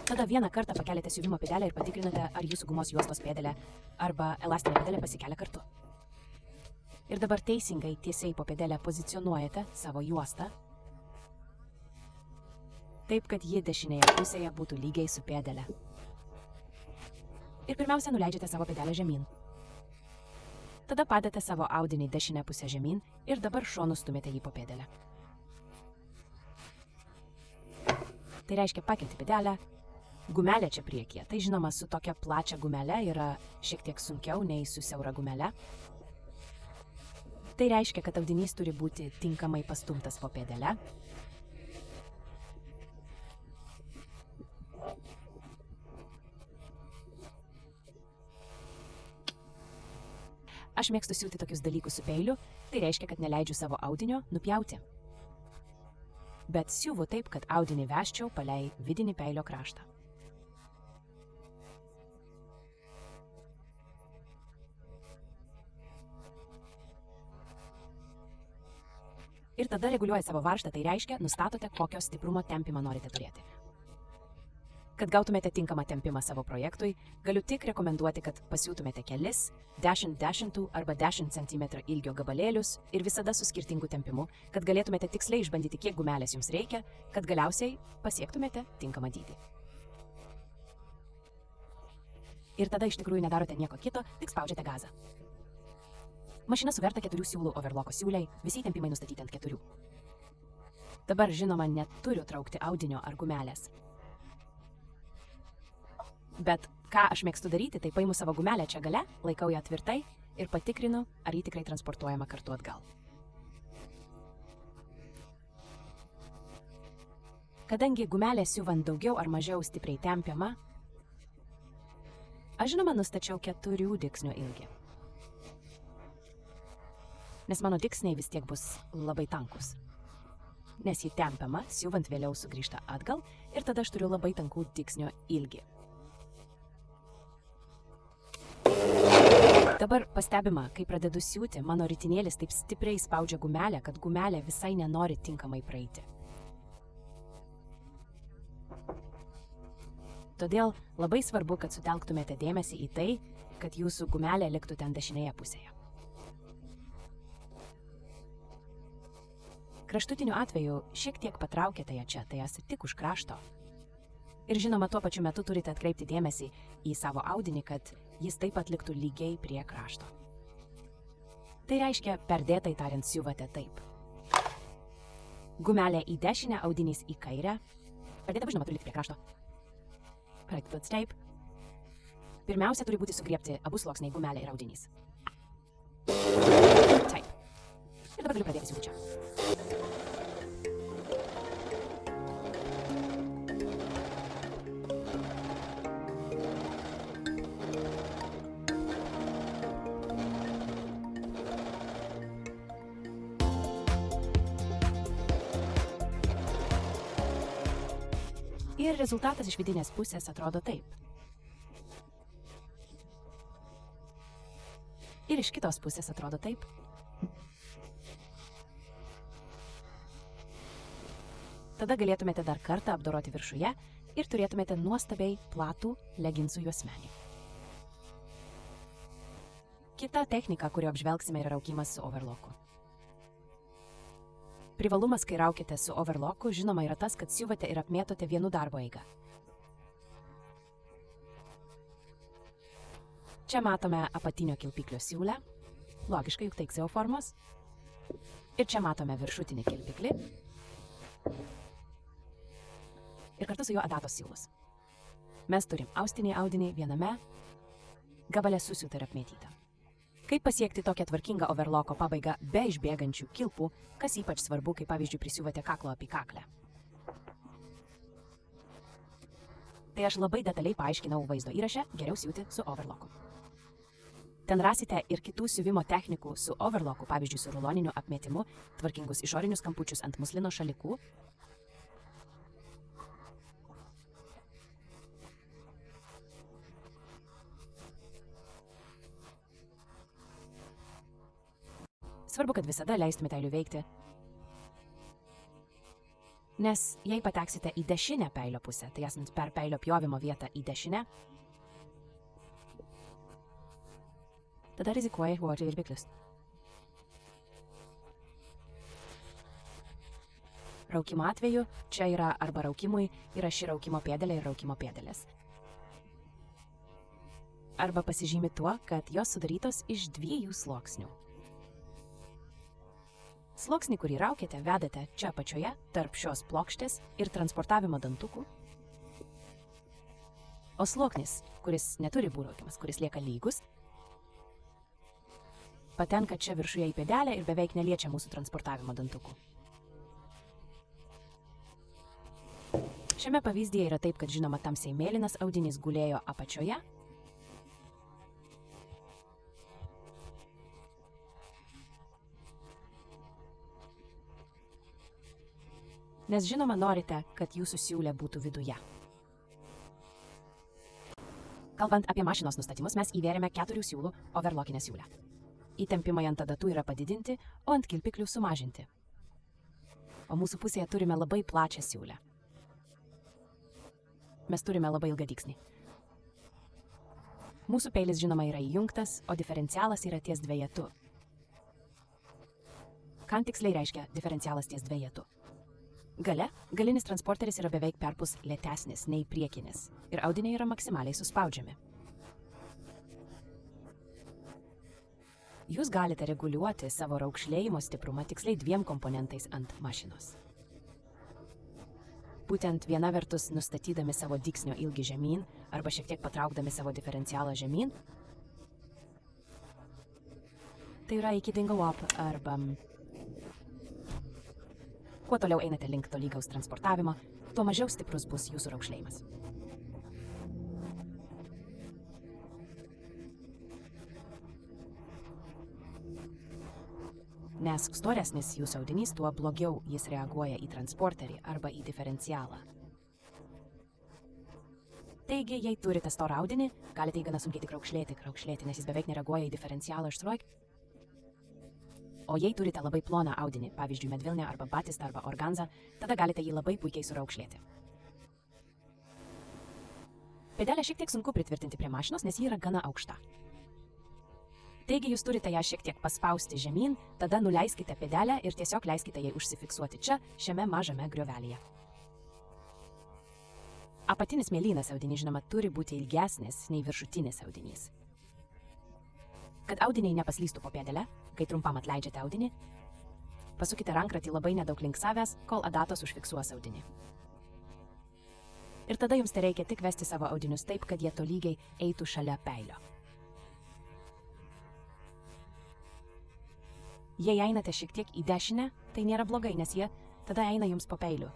[SPEAKER 1] Tada vieną kartą pakeliate siuvimo pėdelę ir patikrinate, ar jūsų gumos juostos pėdelė arba elastinė pėdelė pasikelia kartu. Ir dabar teisingai tiesiai po pėdelę pozicionuojate savo juostą, taip, kad ji dešinėje pusėje būtų lygiai su pėdelė. Ir pirmiausia, nuleidžiate savo pėdelę žemyn. Tada padate savo audinį dešinę pusę žemyn ir dabar šonu stumėte jį po pėdelę. Tai reiškia pakelti pėdelę, gumelė čia priekyje. Tai žinoma, su tokia plačia gumelė yra šiek tiek sunkiau nei su siaura gumelė. Tai reiškia, kad audinys turi būti tinkamai pastumtas po pėdelę. Aš mėgstu siūti tokius dalykus su peiliu, tai reiškia, kad neleidžiu savo audinio nupjauti. Bet siūvu taip, kad audinį veščiau palei vidinį peilio kraštą. Ir tada reguliuoja savo varžtą, tai reiškia, nustatote, kokio stiprumo tempimą norite turėti. Kad gautumėte tinkamą tempimą savo projektui, galiu tik rekomenduoti, kad pasiūtumėte kelis 10 arba 10 cm ilgio gabalėlius ir visada su skirtingu tempimu, kad galėtumėte tiksliai išbandyti, kiek gumelės jums reikia, kad galiausiai pasiektumėte tinkamą dydį. Ir tada iš tikrųjų nedarote nieko kito, tik spaudžiate gazą. Mašina suverta 4 siūlų overloko siūliai, visi tempimai nustatyti ant 4. Dabar, žinoma, neturiu traukti audinio ar gumelės. Bet ką aš mėgstu daryti, tai paimu savo gumelę čia gale, laikau ją tvirtai ir patikrinu, ar ji tikrai transportuojama kartu atgal. Kadangi gumelė siuvant daugiau ar mažiau stipriai tempiama, aš žinoma nustačiau 4 dygsnių ilgį. Nes mano dygsniai vis tiek bus labai tankus. Nes ji tempiama, siuvant vėliau sugrįžta atgal ir tada aš turiu labai tankų dygsnio ilgį. Dabar pastebima, kai pradedu siūti, mano ritinėlis taip stipriai spaudžia gumelę, kad gumelė visai nenori tinkamai praeiti. Todėl labai svarbu, kad sutelktumėte dėmesį į tai, kad jūsų gumelė liktų ten dešinėje pusėje. Kraštutiniu atveju šiek tiek patraukėte ją čia, tai esate tik už krašto. Ir žinoma, tuo pačiu metu turite atkreipti dėmesį į savo audinį, kad jis taip pat liktų lygiai prie krašto. Tai reiškia, perdėtai tariant, siuvate taip. Gumelė į dešinę, audinys į kairę. Perdėta, žinoma, turi likti prie krašto. Praeiktas taip. Pirmiausia, turi būti sugriebti abu sluoksniai gumelė ir audinys. Taip. Ir dabar galiu pradėti siūti čia. Ir rezultatas iš vidinės pusės atrodo taip. Ir iš kitos pusės atrodo taip. Tada galėtumėte dar kartą apdoroti viršuje ir turėtumėte nuostabiai platų leginsų juosmenį. Kita technika, kurią apžvelgsime, yra raukimas su overlocku. Privalumas, kai raukite su overlocku, žinoma, yra tas, kad siuvate ir apmėtote vienu darbo eigą. Čia matome apatinio kilpiklio siūlę. Logiška, juk tai XO formos. Ir čia matome viršutinį kilpiklį. Ir kartu su juo adatos siūlus. Mes turim austinį audinį viename gabale susiūta ir apmėtyta. Kaip pasiekti tokią tvarkingą overloko pabaigą be išbėgančių kilpų, kas ypač svarbu, kai pavyzdžiui prisiuvate kaklo apykaklę. Tai aš labai detaliai paaiškinau vaizdo įraše Geriau siūti su overloku. Ten rasite ir kitų siuvimo technikų su overloku, pavyzdžiui su ruloniniu apmėtimu, tvarkingus išorinius kampučius ant muslino šalikų. Svarbu, kad visada leistumėte peiliui veikti, nes jei pateksite į dešinę peilio pusę, tai esant per peilio pjovimo vietą į dešinę, tada rizikuoja išvožti vilpiklius. Raukimo atveju čia yra arba raukimui yra ši raukimo pėdelė ir raukimo pėdelės. Arba pasižymi tuo, kad jos sudarytos iš 2 sluoksnių. Sluoksnį, kurį raukėte, vedate čia apačioje, tarp šios plokštės ir transportavimo dantukų. O sluoksnis, kuris neturi būraukimas, kuris lieka lygus, patenka čia viršuje į pėdelę ir beveik neliečia mūsų transportavimo dantukų. Šiame pavyzdyje yra taip, kad žinoma tamsiai mėlynas audinys gulėjo apačioje, nes žinoma norite, kad jūsų siūlė būtų viduje. Kalbant apie mašinos nustatymus, mes įvėrėme 4 siūlų overlokinę siūlę. Įtempimai ant adatų yra padidinti, o ant kilpiklių sumažinti. O mūsų pusėje turime labai plačią siūlę. Mes turime labai ilgą dygsnį. Mūsų peilis žinoma yra įjungtas, o diferencialas yra ties dvejetu. Ką tiksliai reiškia diferencialas ties dvejetu? Gale, galinis transporteris yra beveik perpus lėtesnis nei priekinis ir audiniai yra maksimaliai suspaudžiami. Jūs galite reguliuoti savo raukšlėjimo stiprumą tiksliai 2 komponentais ant mašinos. Būtent viena vertus nustatydami savo dygsnio ilgį žemyn arba šiek tiek patraukdami savo diferencialą žemyn. Tai yra iki dingalop arba kuo toliau einate link tolygaus transportavimo, tuo mažiau stiprus bus jūsų raukšlėjimas. Nes storesnis jūsų audinys, tuo blogiau jis reaguoja į transporterį arba į diferencialą. Taigi, jei turite storą audinį, galite jį gana sunkiai tik raukšlėti, nes jis beveik nereaguoja į diferencialą ištrojk. O jei turite labai ploną audinį, pavyzdžiui medvilnę arba batistą arba organzą, tada galite jį labai puikiai suraukšlėti. Pėdelę šiek tiek sunku pritvirtinti prie mašinos, nes ji yra gana aukšta. Taigi jūs turite ją šiek tiek paspausti žemyn, tada nuleiskite pėdelę ir tiesiog leiskite jai užsifiksuoti čia, šiame mažame griovelyje. Apatinis mėlynas audinys, žinoma, turi būti ilgesnis nei viršutinis audinys. Kad audiniai nepaslystų po pėdelę, kai trumpam atleidžiate audinį, pasukite rankratį labai nedaug link savęs, kol adatos užfiksuos audinį. Ir tada jums tereikia tik vesti savo audinius taip, kad jie tolygiai eitų šalia peilio. Jei einate šiek tiek į dešinę, tai nėra blogai, nes jie tada eina jums po peiliu.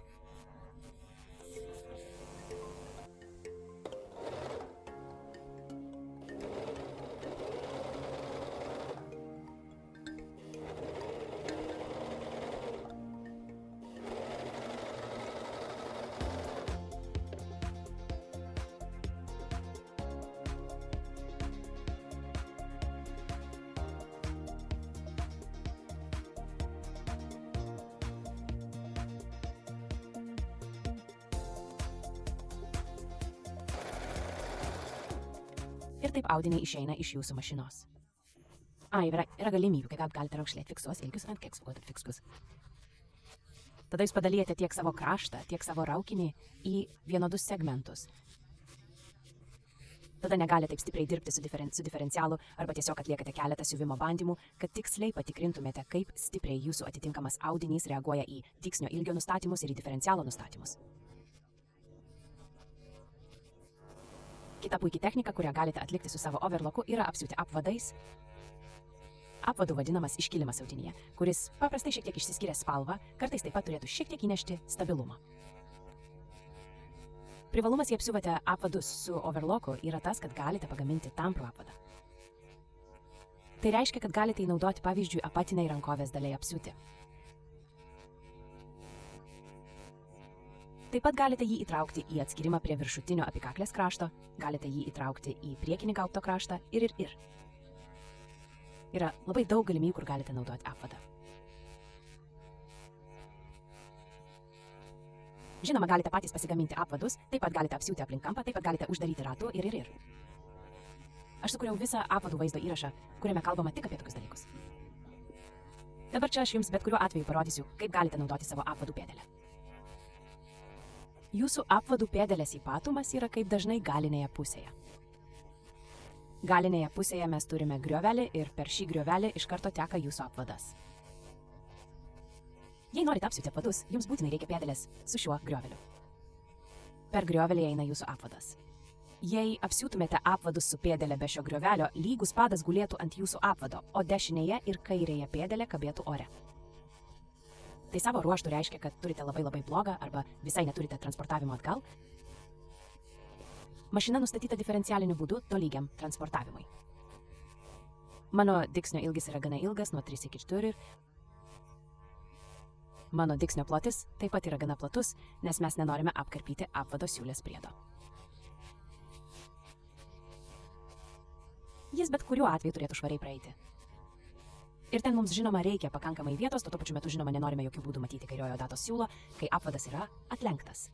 [SPEAKER 1] Ir taip audiniai išeina iš jūsų mašinos. Yra galimybių, kai galite raukšlėti fiksuos ilgius ant fiksuot fikskus. Tada jūs padalijate tiek savo kraštą, tiek savo raukinį į vienodus segmentus. Tada negali taip stipriai dirbti su diferencialu arba tiesiog atliekate keletą siuvimo bandymų, kad tiksliai patikrintumėte, kaip stipriai jūsų atitinkamas audinys reaguoja į dygsnio ilgio nustatymus ir į diferencialo nustatymus. Kita puikiai technika, kurią galite atlikti su savo overlocku, yra apsiūti apvadais. Apvadu vadinamas iškilimas audinyje, kuris paprastai šiek tiek išsiskiria spalva, kartais taip pat turėtų šiek tiek įnešti stabilumą. Privalumas, jei apsiuvate apvadus su overlocku, yra tas, kad galite pagaminti tamprų apvadą. Tai reiškia, kad galite jį naudoti pavyzdžiui apatiniai rankovės daliai apsiūti. Taip pat galite jį įtraukti į atskirimą prie viršutinio apikaklės krašto, galite jį įtraukti į priekinį gaubto kraštą ir. Yra labai daug galimybių, kur galite naudoti apvadą. Žinoma, galite patys pasigaminti apvadus, taip pat galite apsiūti aplink kampą, taip pat galite uždaryti ratu ir. Aš sukūriau visą apvadų vaizdo įrašą, kuriame kalbama tik apie tokius dalykus. Dabar čia aš jums bet kuriuo atveju parodysiu, kaip galite naudoti savo apvadų pėdelę. Jūsų apvadų pėdelės ypatumas yra kaip dažnai galinėje pusėje. Galinėje pusėje mes turime griovelį ir per šį griovelį iš karto teka jūsų apvadas. Jei norite apsiūti apvadus, jums būtinai reikia pėdelės su šiuo grioveliu. Per griovelį eina jūsų apvadas. Jei apsiūtumėte apvadus su pėdelė be šio griovelio, lygus padas gulėtų ant jūsų apvado, o dešinėje ir kairėje pėdelė kabėtų ore. Tai savo ruožtų reiškia, kad turite labai blogą arba visai neturite transportavimo atgal. Mašina nustatyta diferencialiniu būdu tolygiam transportavimui. Mano dygsnio ilgis yra gana ilgas, nuo 3 iki 4. Mano dygsnio plotis taip pat yra gana platus, nes mes nenorime apkarpyti apvado siūlės priedo. Jis bet kuriuo atveju turėtų švariai praeiti. Ir ten mums žinoma reikia pakankamai vietos, tuo pačiu metu žinoma nenorime jokių būdų matyti kairiojo datos siūlo, kai apvadas yra atlenktas.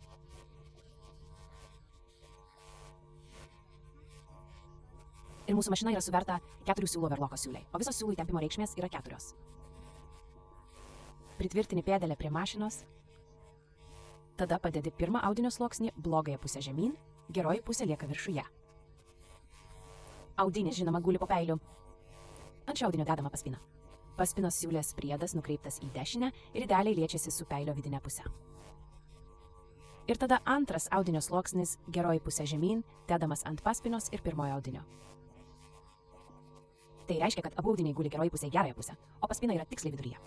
[SPEAKER 1] Ir mūsų mašina yra suverta 4 siūlo overlocko siūliai, o visos siūlų įtempimo reikšmės yra 4. Pritvirtini pėdelę prie mašinos, tada padedi pirmą audinio sluoksnį blogąją pusę žemyn, geroji pusė lieka viršuje. Audinis, žinoma, guli po peiliu. Ant šio audinio dedama paspina. Paspinos siūlės priedas nukreiptas į dešinę ir idealiai liečiasi su peilio vidinė pusė. Ir tada antras audinio sluoksnis, geroji pusė žemyn, dedamas ant paspinos ir pirmojo audinio. Tai reiškia, kad abu audiniai guli geroji pusė į gerąją pusę, o paspina yra tiksliai viduryje.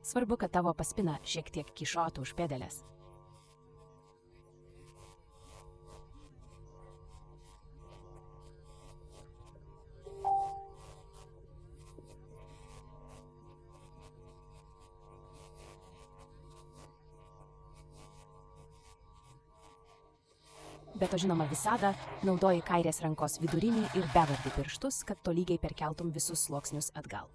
[SPEAKER 1] Svarbu, kad tavo paspina šiek tiek kyšotų už pėdelės. Bet to žinoma visada naudoji kairės rankos vidurinį ir bevardį pirštus, kad tolygiai perkeltum visus sluoksnius atgal.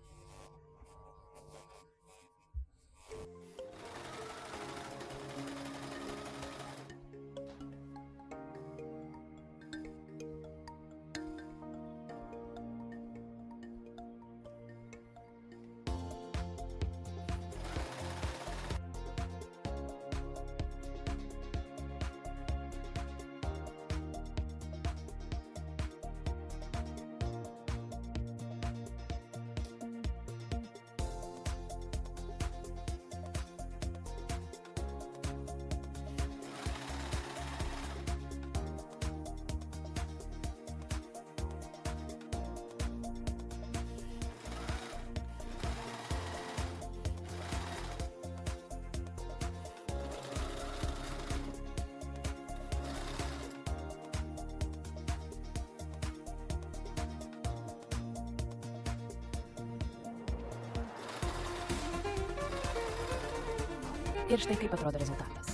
[SPEAKER 1] Ir štai kaip atrodo rezultatas.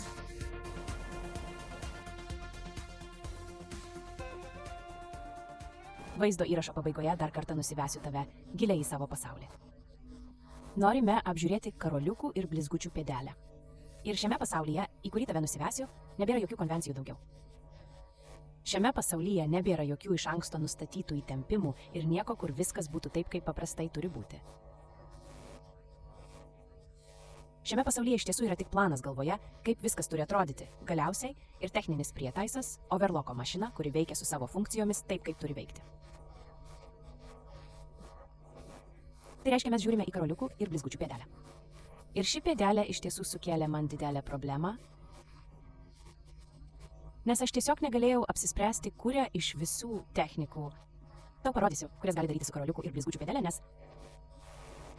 [SPEAKER 1] Vaizdo įrašo pabaigoje dar kartą nusivesiu tave giliai į savo pasaulį. Norime apžiūrėti karoliukų ir blizgučių pėdelę. Ir šiame pasaulyje, į kurį tave nusivesiu, nebėra jokių konvencijų daugiau. Šiame pasaulyje nebėra jokių iš anksto nustatytų įtempimų ir nieko, kur viskas būtų taip, kaip paprastai turi būti. Šiame pasaulyje iš tiesų yra tik planas galvoje, kaip viskas turi atrodyti. Galiausiai ir techninis prietaisas, overloko mašina, kuri veikia su savo funkcijomis taip, kaip turi veikti. Tai reiškia, mes žiūrime į karoliukų ir blizgučių pėdelę. Ir ši pėdelė iš tiesų sukėlė man didelę problemą, nes aš tiesiog negalėjau apsispręsti, kurią iš visų technikų tau parodysiu, kurias gali daryti su karoliukų ir blizgučių pėdelė, nes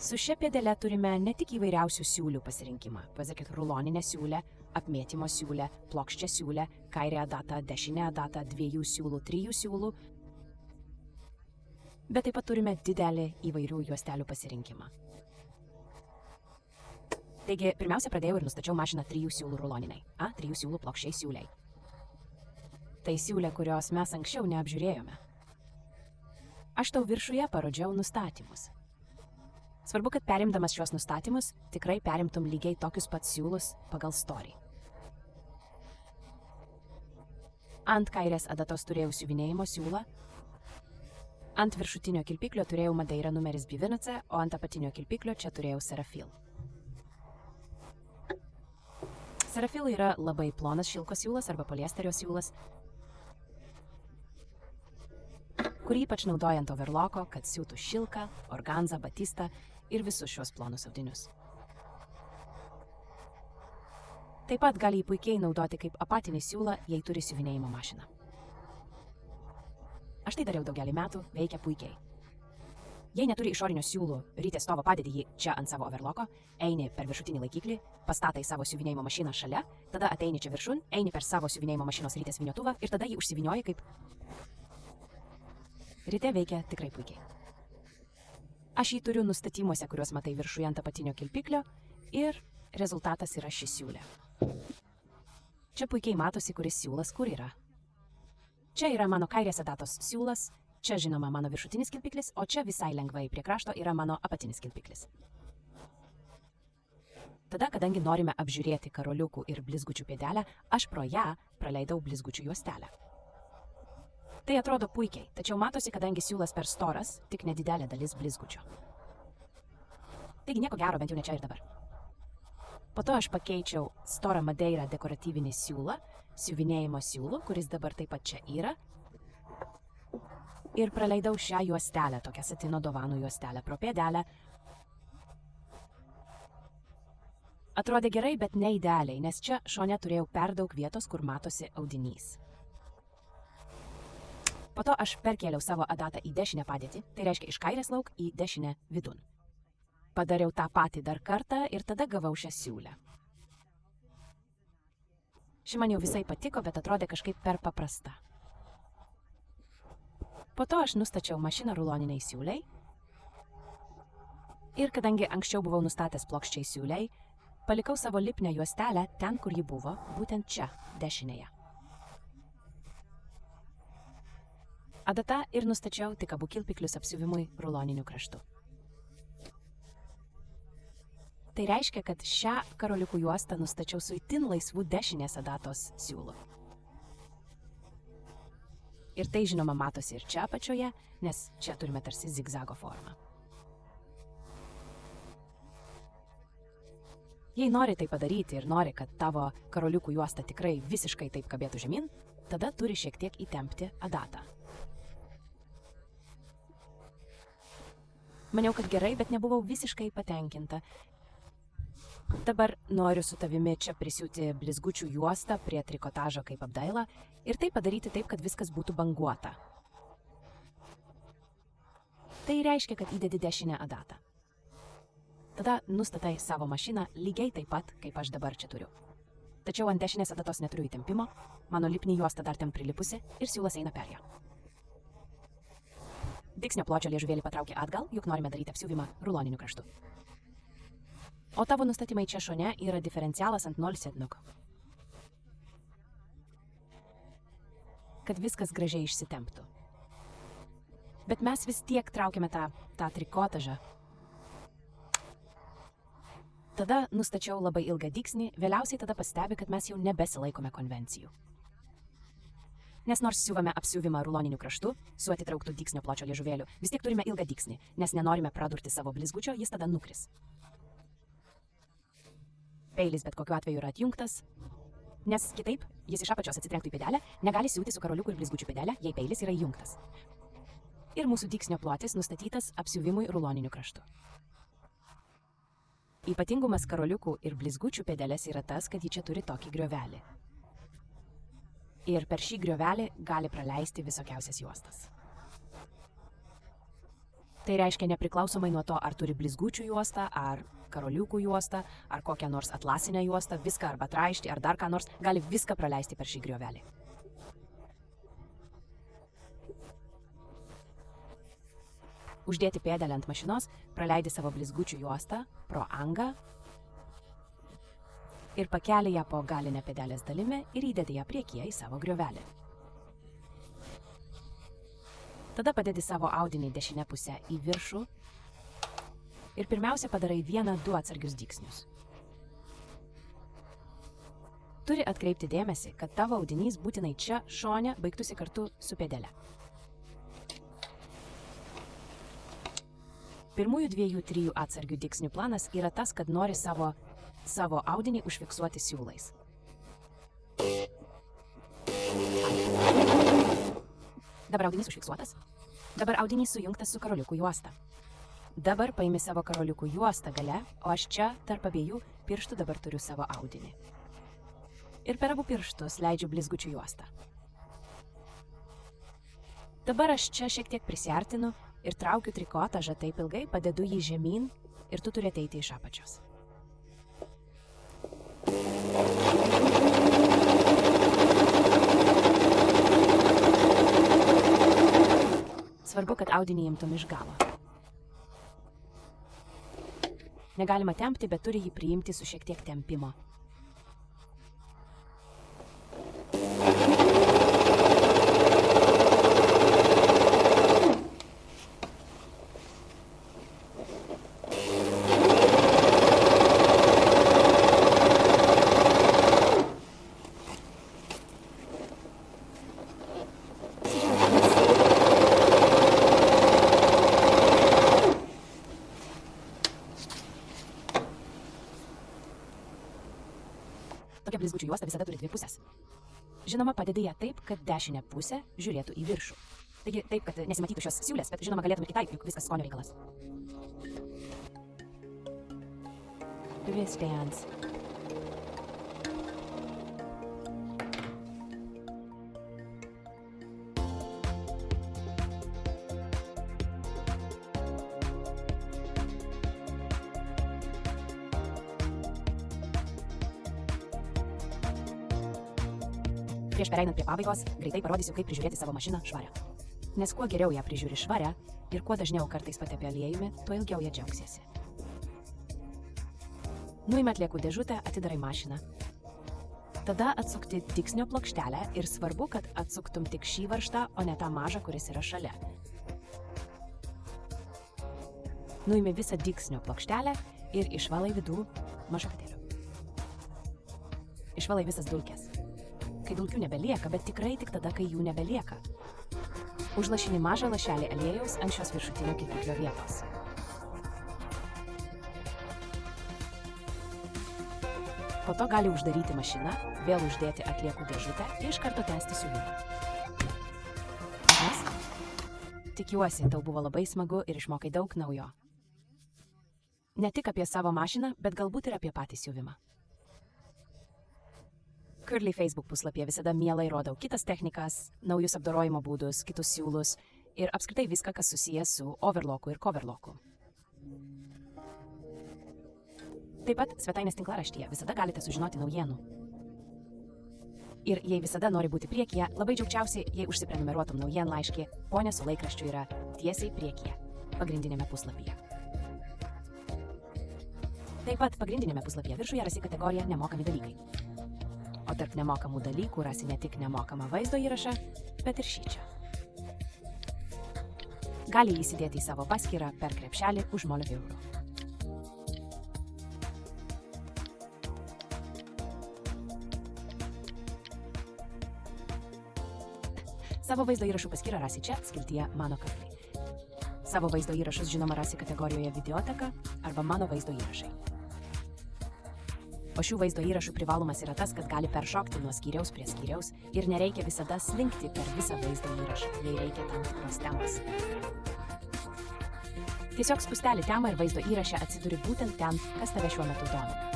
[SPEAKER 1] su šia pėdele turime ne tik įvairiausių siūlių pasirinkimą. Pažiūrėkit, ruloninę siūlę, apmėtymo siūlę, plokščią siūlę, kairę adatą, dešinę adatą, 2 siūlų, 3 siūlų. Bet taip pat turime didelį įvairių juostelių pasirinkimą. Taigi, pirmiausia pradėjau ir nustačiau mašiną 3 siūlų ruloniniai, 3 siūlų plokščiai siūliai. Tai siūlė, kurios mes anksčiau neapžiūrėjome. Aš tau viršuje parodžiau nustatymus. Svarbu, kad perimdamas šios nustatymus, tikrai perimtum lygiai tokius pat siūlus pagal storį. Ant kairės adatos turėjau siuvinėjimo siūlą, ant viršutinio kilpiklio turėjau Madeira numeris Bivinace, o ant apatinio kilpiklio čia turėjau Serafil. Serafil yra labai plonas šilko siūlas arba poliesterio siūlas, kurį ypač naudojant overloko, kad siūtų šilką, organzą, batistą ir visus šios plonus audinius. Taip pat gali jį puikiai naudoti kaip apatinį siūlą, jei turi siuvinėjimo mašiną. Aš tai dariau daugelį metų, veikia puikiai. Jei neturi išorinio siūlų, ryte stovo padedi jį čia ant savo overloko, eini per viršutinį laikiklį, pastatai savo siuvinėjimo mašiną šalia, tada ateini čia viršun, eini per savo siuvinėjimo mašinos rytės vyniotuvą ir tada jį užsivinioji kaip... Ryte veikia tikrai puikiai. Aš jį turiu nustatymuose, kuriuos matai viršuje ant apatinio kilpiklio ir rezultatas yra ši siūlė. Čia puikiai matosi, kuris siūlas kur yra. Čia yra mano kairės adatos siūlas, čia žinoma mano viršutinis kilpiklis, o čia visai lengvai prie krašto yra mano apatinis kilpiklis. Tada, kadangi norime apžiūrėti karoliukų ir blizgučių pėdelę, aš pro ją praleidau blizgučių juostelę. Tai atrodo puikiai, tačiau matosi, kadangi siūlas per storas, tik nedidelė dalis blizgučio. Taigi nieko gero, bent jau ne čia ir dabar. Po to aš pakeičiau storą Madeira dekoratyvinį siūlą, siuvinėjimo siūlų, kuris dabar taip pat čia yra, ir praleidau šią juostelę, tokią satino dovanų juostelę pro pėdelę. Atrodė gerai, bet ne idealiai, nes čia šone turėjau per daug vietos, kur matosi audinys. Po to aš perkėliau savo adatą į dešinę padėtį, tai reiškia iš kairės lauk į dešinę vidun. Padariau tą patį dar kartą ir tada gavau šią siūlę. Ši man jau visai patiko, bet atrodė kažkaip per paprasta. Po to aš nustačiau mašiną ruloniniai siūliai. Ir kadangi anksčiau buvau nustatęs plokščiai siūliai, palikau savo lipnią juostelę ten, kur ji buvo, būtent čia, dešinėje. Adata ir nustačiau tik abu kilpiklius apsiuvimui ruloniniu kraštu. Tai reiškia, kad šią karoliukų juostą nustačiau su itin laisvu dešinės adatos siūlu. Ir tai žinoma matosi ir čia apačioje, nes čia turime tarsi zigzago formą. Jei nori tai padaryti ir nori, kad tavo karoliukų juosta tikrai visiškai taip kabėtų žemyn, tada turi šiek tiek įtempti adatą. Maniau, kad gerai, bet nebuvau visiškai patenkinta. Dabar noriu su tavimi čia prisiūti blizgučių juostą prie trikotažo kaip apdailą ir tai padaryti taip, kad viskas būtų banguota. Tai reiškia, kad įdedi dešinę adatą. Tada nustatai savo mašiną lygiai taip pat, kaip aš dabar čia turiu. Tačiau ant dešinės adatos neturiu įtempimo, mano lipni juosta dar ten prilipusi ir siūlas eina per ją. Diksnio pločio liežuvėlį patraukė atgal, juk norime daryti apsiuvimą ruloniniu kraštu. O tavo nustatymai čia šone yra diferencialas ant 0 sėdnuko. Kad viskas gražiai išsitemptų. Bet mes vis tiek traukiame tą trikotažą. Tada nustačiau labai ilgą diksnį, vėliausiai tada pastebi, kad mes jau nebesilaikome konvencijų. Nes nors siuvame apsiuvimą ruloniniu kraštu, su atitrauktu diksnio pločio liežuvėliu, vis tiek turime ilgą diksnį, nes nenorime pradurti savo blizgučio, jis tada nukris. peilis bet kokiu atveju yra atjungtas, nes kitaip jis iš apačios atsitrenktų į pėdelę, negali siūti su karoliuku ir blizgučių pėdelę, jei peilis yra įjungtas. Ir mūsų dygsnio plotis nustatytas apsiuvimui ruloniniu kraštu. Ypatingumas karoliukų ir blizgučių pėdelės yra tas, kad ji čia turi tokį griovelį. Ir per šį griovelį gali praleisti visokiausias juostas. Tai reiškia nepriklausomai nuo to, ar turi blizgučių juostą, ar karoliukų juostą, ar kokią nors atlasinę juostą, viską arba traištį, ar dar ką nors, gali viską praleisti per šį griovelį. Uždėti pėdelę ant mašinos, praleidi savo blizgučių juostą pro angą ir pakeli ją po galinę pėdelės dalimi ir įdedi ją priekyje į savo griovelį. Tada padedi savo audinį dešinę pusę į viršų ir pirmiausia padarai 1-2 atsargius dygsnius. Turi atkreipti dėmesį, kad tavo audinys būtinai čia šone baigtųsi kartu su pėdele. Pirmųjų 2-3 atsargių dygsnių planas yra tas, kad nori savo audinį užfiksuoti siūlais. Dabar audinys užfiksuotas. Dabar audinys sujungtas su karoliukų juosta. Dabar paimi savo karoliukų juostą gale, o aš čia tarp abiejų pirštų dabar turiu savo audinį. Ir per abu pirštus leidžiu blizgučių juostą. Dabar aš čia šiek tiek prisiartinu ir traukiu trikotažą taip ilgai, padedu jį žemyn ir tu turi ateiti iš apačios. Svarbu, kad audinį imtum iš galo. Negalima tempti, bet turi jį priimti su šiek tiek tempimo. Tokia blizgučių juosta visada turi 2 pusės. Žinoma, padedi ją taip, kad dešinė pusė žiūrėtų į viršų. Taigi taip, kad nesimatytų šios siūlės, bet žinoma galėtum ir kitaip, juk viskas skonio reikalas. Wristbands. Prieš pereinant prie pabaigos, greitai parodysiu, kaip prižiūrėti savo mašiną švarią. Nes kuo geriau ją prižiūri švarią ir kuo dažniau kartais patepi aliejumi, tuo ilgiau ją džiaugsiesi. Nuimi atliekų dėžutę, atidarai mašiną. Tada atsukti dygsnio plokštelę ir svarbu, kad atsuktum tik šį varžtą, o ne tą mažą, kuris yra šalia. Nuimi visą dygsnio plokštelę ir išvalai vidų mažakatėliu. Išvalai visas dulkes. Kai dulkių nebelieka, bet tikrai tik tada, kai jų nebelieka. Užlašini mažą lašelį aliejaus ant šios viršutinio kirpiklio vietos. Po to gali uždaryti mašiną, vėl uždėti atliekų dėžutę ir iš karto tęsti siuvimą. Tikiuosi, tau buvo labai smagu ir išmokai daug naujo. Ne tik apie savo mašiną, bet galbūt ir apie patį siuvimą. Curly Facebook puslapyje visada mielai rodau kitas technikas, naujus apdorojimo būdus, kitus siūlus ir apskritai viską, kas susijęs su overlocku ir coverlocku. Taip pat svetainės tinklaraštyje visada galite sužinoti naujienų. Ir jei visada nori būti priekyje, labai džiaugčiausi, jei užsiprenumeruotum naujienlaiškį, o ne su laikraščiu yra tiesiai priekyje, pagrindinėme puslapyje. Taip pat pagrindinėme puslapyje viršuje rasi kategoriją nemokami dalykai. O tarp nemokamų dalykų rasi ne tik nemokamą vaizdo įrašą, bet ir šį čia. Gali jį įsidėti į savo paskyrą per krepšelį už molio eurų. Savo vaizdo įrašų paskyrą rasi čia, skiltyje Mano kartai. Savo vaizdo įrašus žinoma rasi kategorijoje videoteka arba Mano vaizdo įrašai. O šių vaizdo įrašų privalumas yra tas, kad gali peršokti nuo skyriaus prie skyriaus ir nereikia visada slinkti per visą vaizdo įrašą, jei reikia tam tikros temos. Tiesiog spusteli temą ir vaizdo įraše atsiduri būtent ten, kas tave šiuo metu domina.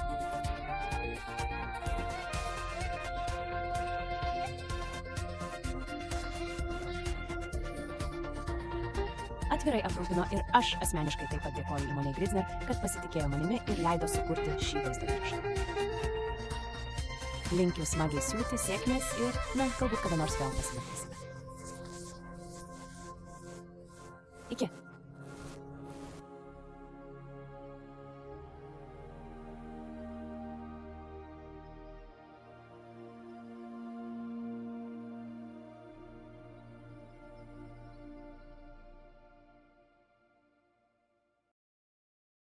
[SPEAKER 1] Atvirai aprūpino ir aš asmeniškai taip pat dėkoju įmonei Grizner, kad pasitikėjo manimi ir leido sukurti šį vaizdo įrašą. Linkiu smagiai siūti, sėkmės ir, galbūt kada nors vėl pasimatysime.